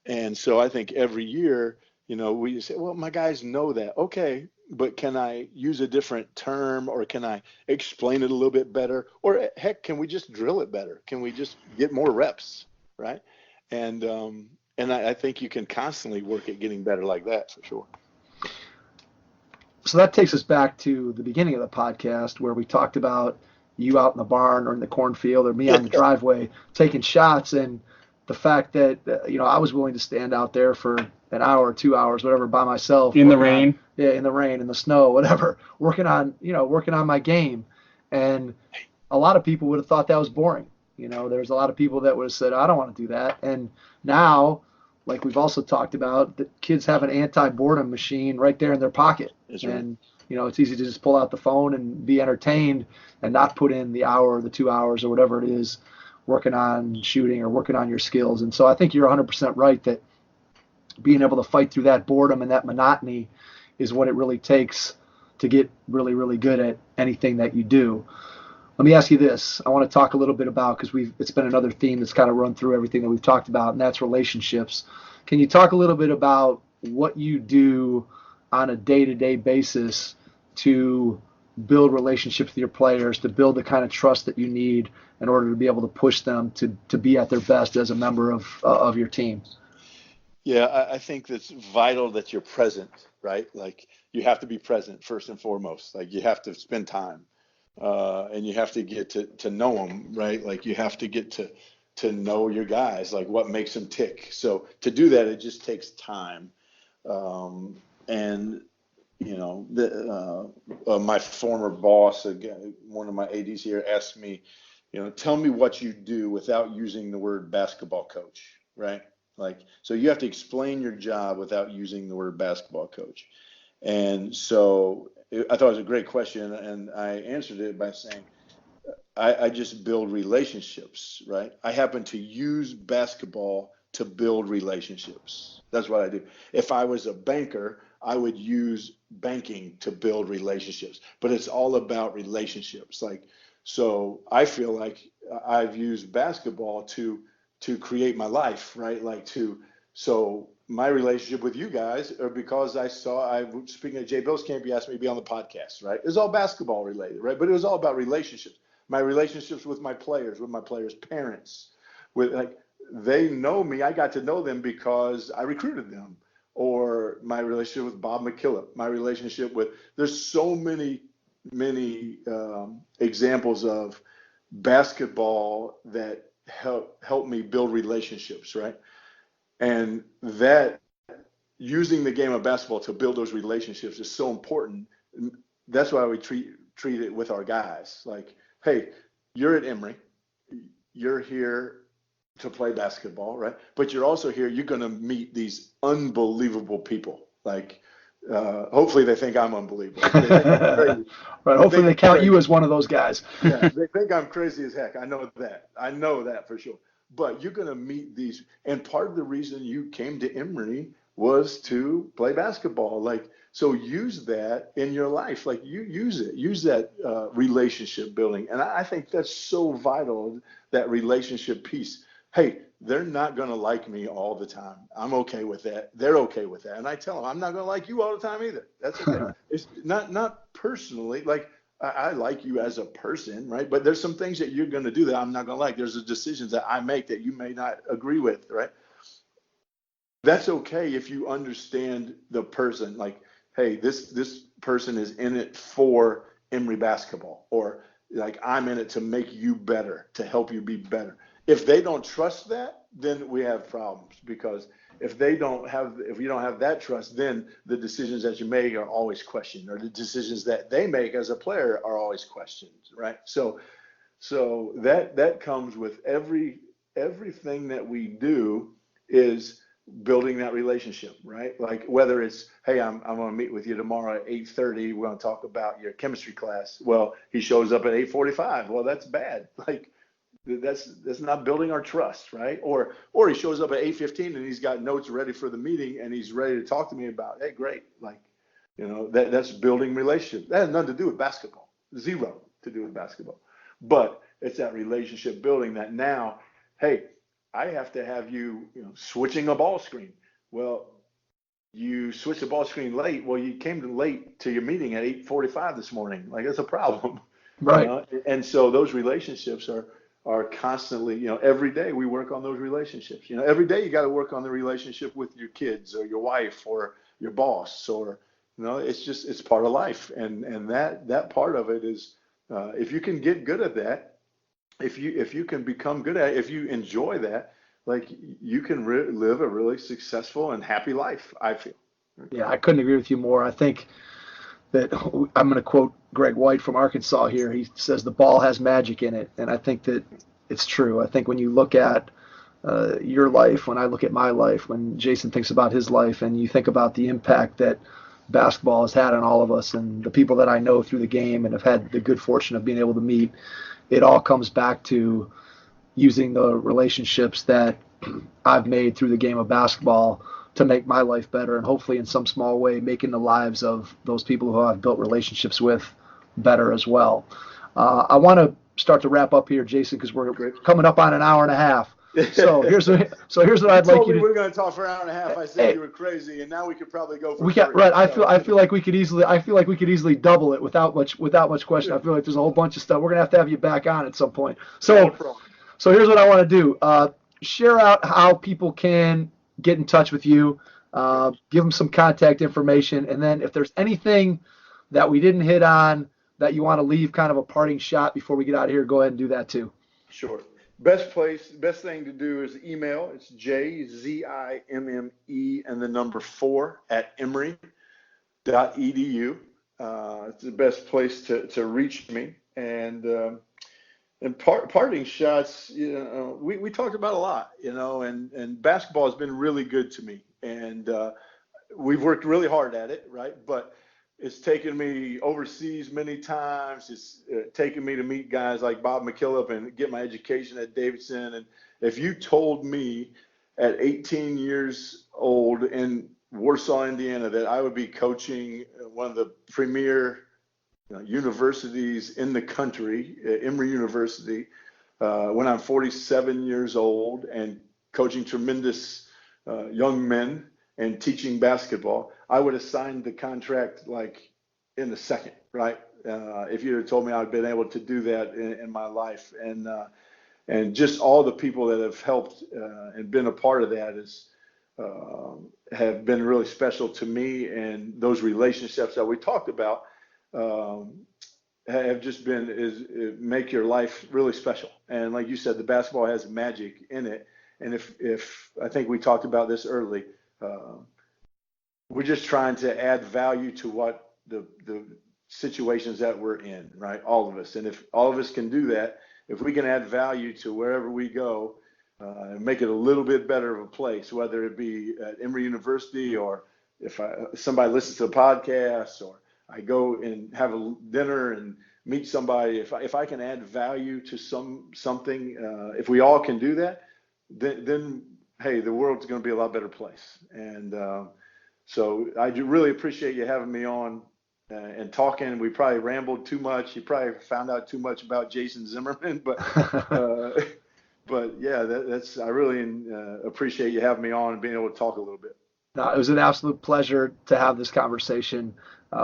And so I think every year, we say, well, my guys know that. Okay, but can I use a different term, or can I explain it a little bit better? Or heck, can we just drill it better? Can we just get more reps, right? And I think you can constantly work at getting better like that, for sure. So that takes us back to the beginning of the podcast where we talked about you out in the barn or in the cornfield or me on the driveway taking shots, and the fact that, I was willing to stand out there for an hour or 2 hours, whatever, by myself. In the rain. In the rain, in the snow, whatever, working on my game. And a lot of people would have thought that was boring. There's a lot of people that would have said, I don't want to do that. And now, like we've also talked about, the kids have an anti-boredom machine right there in their pocket. That's right. And, it's easy to just pull out the phone and be entertained and not put in the hour or the 2 hours or whatever it is working on shooting or working on your skills. And so I think you're 100% right that being able to fight through that boredom and that monotony is what it really takes to get really, really good at anything that you do. Let me ask you this. I want to talk a little bit about, because it's been another theme that's kind of run through everything that we've talked about, and that's relationships. Can you talk a little bit about what you do on a day-to-day basis to build relationships with your players, to build the kind of trust that you need in order to be able to push them to be at their best as a member of your team? Yeah, I think that's vital that you're present, right? Like, you have to be present first and foremost. Like, you have to spend time, and you have to get to know them, right? Like, you have to get to know your guys, like what makes them tick. So to do that, it just takes time. And my former boss, again, one of my ADs here, asked me, tell me what you do without using the word basketball coach, right? Like, so you have to explain your job without using the word basketball coach. And so I thought it was a great question, and I answered it by saying, I just build relationships, right? I happen to use basketball to build relationships. That's what I do. If I was a banker, I would use banking to build relationships, but it's all about relationships. Like, so I feel like I've used basketball to create my life, right? So my relationship with you guys are because speaking of Jay Bill's camp, you asked me to be on the podcast, right? It was all basketball related, right? But it was all about relationships. My relationships with my players' parents, they know me. I got to know them because I recruited them, or my relationship with Bob McKillop, my relationship with, there's so many examples of basketball that help me build relationships, right? And that using the game of basketball to build those relationships is so important. That's why we treat it with our guys. Like, hey, you're at Emory, you're here to play basketball, right? But you're also here, you're going to meet these unbelievable people. Like, hopefully they think I'm unbelievable. They think I'm crazy. Right. Hopefully they count you as one of those guys. Yeah, they think I'm crazy as heck. I know that for sure. But you're going to meet these, and part of the reason you came to Emory was to play basketball. Like, so use that in your life. Like, you use that relationship building. And I think that's so vital, that relationship piece. Hey, they're not going to like me all the time. I'm okay with that. They're okay with that. And I tell them, I'm not going to like you all the time either. That's okay. It's not personally. Like, I like you as a person, right? But there's some things that you're going to do that I'm not going to like. There's the decisions that I make that you may not agree with, right? That's okay if you understand the person. Like, hey, this person is in it for Emory basketball, or like, I'm in it to make you better, to help you be better. If they don't trust that, then we have problems, because if you don't have that trust, then the decisions that you make are always questioned, or the decisions that they make as a player are always questioned, right? So that comes with everything that we do, is building that relationship, right? Like, whether it's, hey, I'm going to meet with you tomorrow at 8:30. We're going to talk about your chemistry class. Well, he shows up at 8:45. Well, that's bad. Like, that's not building our trust, right? Or he shows up at 8:15 and he's got notes ready for the meeting and he's ready to talk to me about, hey, great. Like, that's building relationship. That has nothing to do with basketball. Zero to do with basketball. But it's that relationship building that now, hey, I have to have you, switching a ball screen. Well, you switched the ball screen late. Well, you came late to your meeting at 8:45 this morning. Like, that's a problem. Right. And so those relationships are constantly, every day we work on those relationships. Every day you got to work on the relationship with your kids or your wife or your boss, or, it's part of life. And that part of it is, if you can get good at that, if you can become good at it, if you enjoy that, like, you can live a really successful and happy life, I feel. Yeah, I couldn't agree with you more. I think that I'm going to quote Greg White from Arkansas here. He says the ball has magic in it, and I think that it's true. I think when you look at your life, when I look at my life, when Jason thinks about his life, and you think about the impact that basketball has had on all of us and the people that I know through the game and have had the good fortune of being able to meet, it all comes back to using the relationships that I've made through the game of basketball to make my life better, and hopefully in some small way making the lives of those people who I've built relationships with better as well. I want to start to wrap up here, Jason, because we're coming up on an hour and a half. So here's what I'd like you to. We were going to talk for an hour and a half. I said you were crazy, and now we could probably go for. Right. I feel like we could easily double it without much question. I feel like there's a whole bunch of stuff. We're gonna have you back on at some point. So here's what I want to do. Share out how people can get in touch with you. Give them some contact information, and then if there's anything that we didn't hit on that you want to leave kind of a parting shot before we get out of here, go ahead and do that too. Sure. Best thing to do is email. It's JZIMME and the number 4 at emory.edu. It's the best place to reach me. And parting shots, we talked about a lot, and basketball has been really good to me. And we've worked really hard at it, right? But it's taken me overseas many times. It's taken me to meet guys like Bob McKillop and get my education at Davidson. And if you told me at 18 years old in Warsaw, Indiana, that I would be coaching one of the premier universities in the country, Emory University, when I'm 47 years old and coaching tremendous young men and teaching basketball, I would have signed the contract like in a second, right? If you had told me I'd been able to do that in my life, and just all the people that have helped and been a part of that is have been really special to me, and those relationships that we talked about have just been make your life really special. And like you said, the basketball has magic in it. And if I think we talked about this early, we're just trying to add value to what the situations that we're in, right? All of us. And if all of us can do that, if we can add value to wherever we go, and make it a little bit better of a place, whether it be at Emory University, or if somebody listens to a podcast, or I go and have a dinner and meet somebody, if I can add value to something, if we all can do that, then hey, the world's going to be a lot better place. And so I do really appreciate you having me on and talking. We probably rambled too much. You probably found out too much about Jason Zimmerman, but yeah, I really appreciate you having me on and being able to talk a little bit. No, it was an absolute pleasure to have this conversation.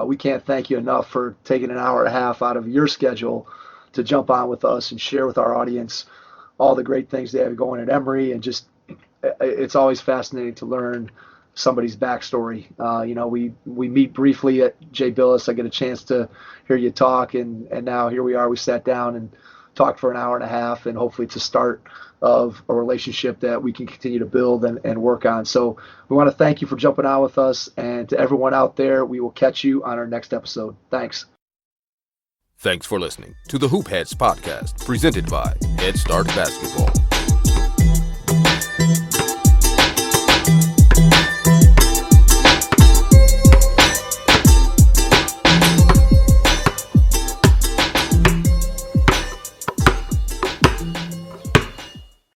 We can't thank you enough for taking an hour and a half out of your schedule to jump on with us and share with our audience all the great things they have going at Emory. And just, it's always fascinating to learn somebody's backstory. We meet briefly at Jay Billis. I get a chance to hear you talk, and now here we are. We sat down and talked for an hour and a half, and hopefully it's a start of a relationship that we can continue to build and work on. So we want to thank you for jumping on with us, and to everyone out there, we will catch you on our next episode. Thanks. Thanks for listening to the Hoop Heads podcast, presented by Head Start Basketball.